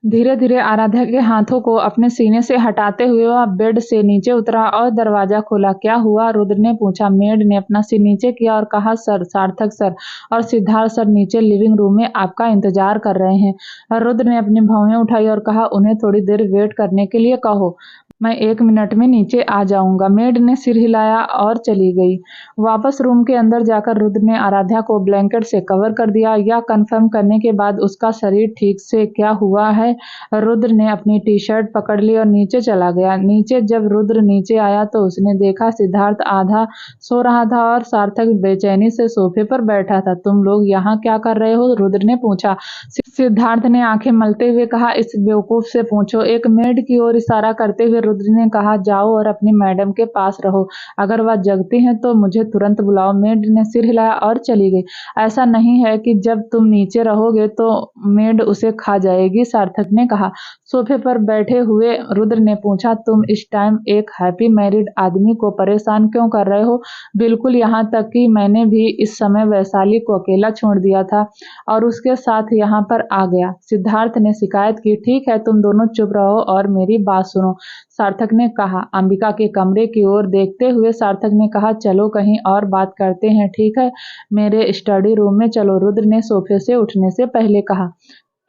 धीरे धीरे आराध्या के हाथों को अपने सीने से हटाते हुए वह बेड से नीचे उतरा और दरवाजा खोला। क्या हुआ? रुद्र ने पूछा। मेड ने अपना सिर नीचे किया और कहा, सर, सार्थक सर और सिद्धार्थ सर नीचे लिविंग रूम में आपका इंतजार कर रहे हैं। रुद्र ने अपनी भौहें उठाई और कहा, उन्हें थोड़ी देर वेट करने के लिए कहो, मैं 1 मिनट में नीचे आ जाऊंगा। मेड ने सिर हिलाया और चली गई। वापस रूम के अंदर जाकर रुद्र ने आराध्या को ब्लैंकेट से कवर कर दिया। यह कंफर्म करने के बाद उसका शरीर ठीक से क्या हुआ है, रुद्र ने अपनी टी शर्ट पकड़ ली और नीचे चला गया। नीचे जब रुद्र नीचे आया तो उसने देखा सिद्धार्थ आधा सो रहा था और सार्थक बेचैनी से सोफे पर बैठा था। तुम लोग यहाँ क्या कर रहे हो? रुद्र ने पूछा। सिद्धार्थ ने आंखें मलते हुए कहा, इस बेवकूफ से पूछो। एक मेड की ओर इशारा करते हुए रुद्र ने कहा, जाओ और अपनी मैडम के पास रहो। अगर वह जगती हैं तो मुझे तुरंत बुलाओ। मेड ने सिर हिलाया और चली गई। ऐसा नहीं है कि जब तुम नीचे रहोगे तो मेड उसे खा जाएगी, सार्थक ने कहा। सोफे पर बैठे हुए रुद्र ने पूछा, तुम इस टाइम एक हैप्पी मैरिड आदमी को परेशान क्यों कर रहे हो? बिल्कुल, यहाँ तक कि मैंने भी इस समय वैशाली को अकेला छोड़ दिया था और उसके साथ यहाँ पर आ गया। सिद्धार्थ ने शिकायत की। ठीक है, तुम दोनों चुप रहो और मेरी बात सुनो, सार्थक ने कहा। अंबिका के कमरे की ओर देखते हुए सार्थक ने कहा, चलो कहीं और बात करते हैं, ठीक है? मेरे स्टडी रूम में चलो, रुद्र ने सोफे से उठने से पहले कहा।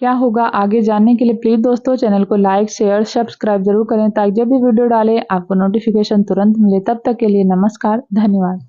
क्या होगा आगे जानने के लिए प्लीज दोस्तों चैनल को लाइक, शेयर, सब्सक्राइब जरूर करें ताकि जब भी वीडियो डालें आपको नोटिफिकेशन तुरंत मिले। तब तक के लिए नमस्कार, धन्यवाद।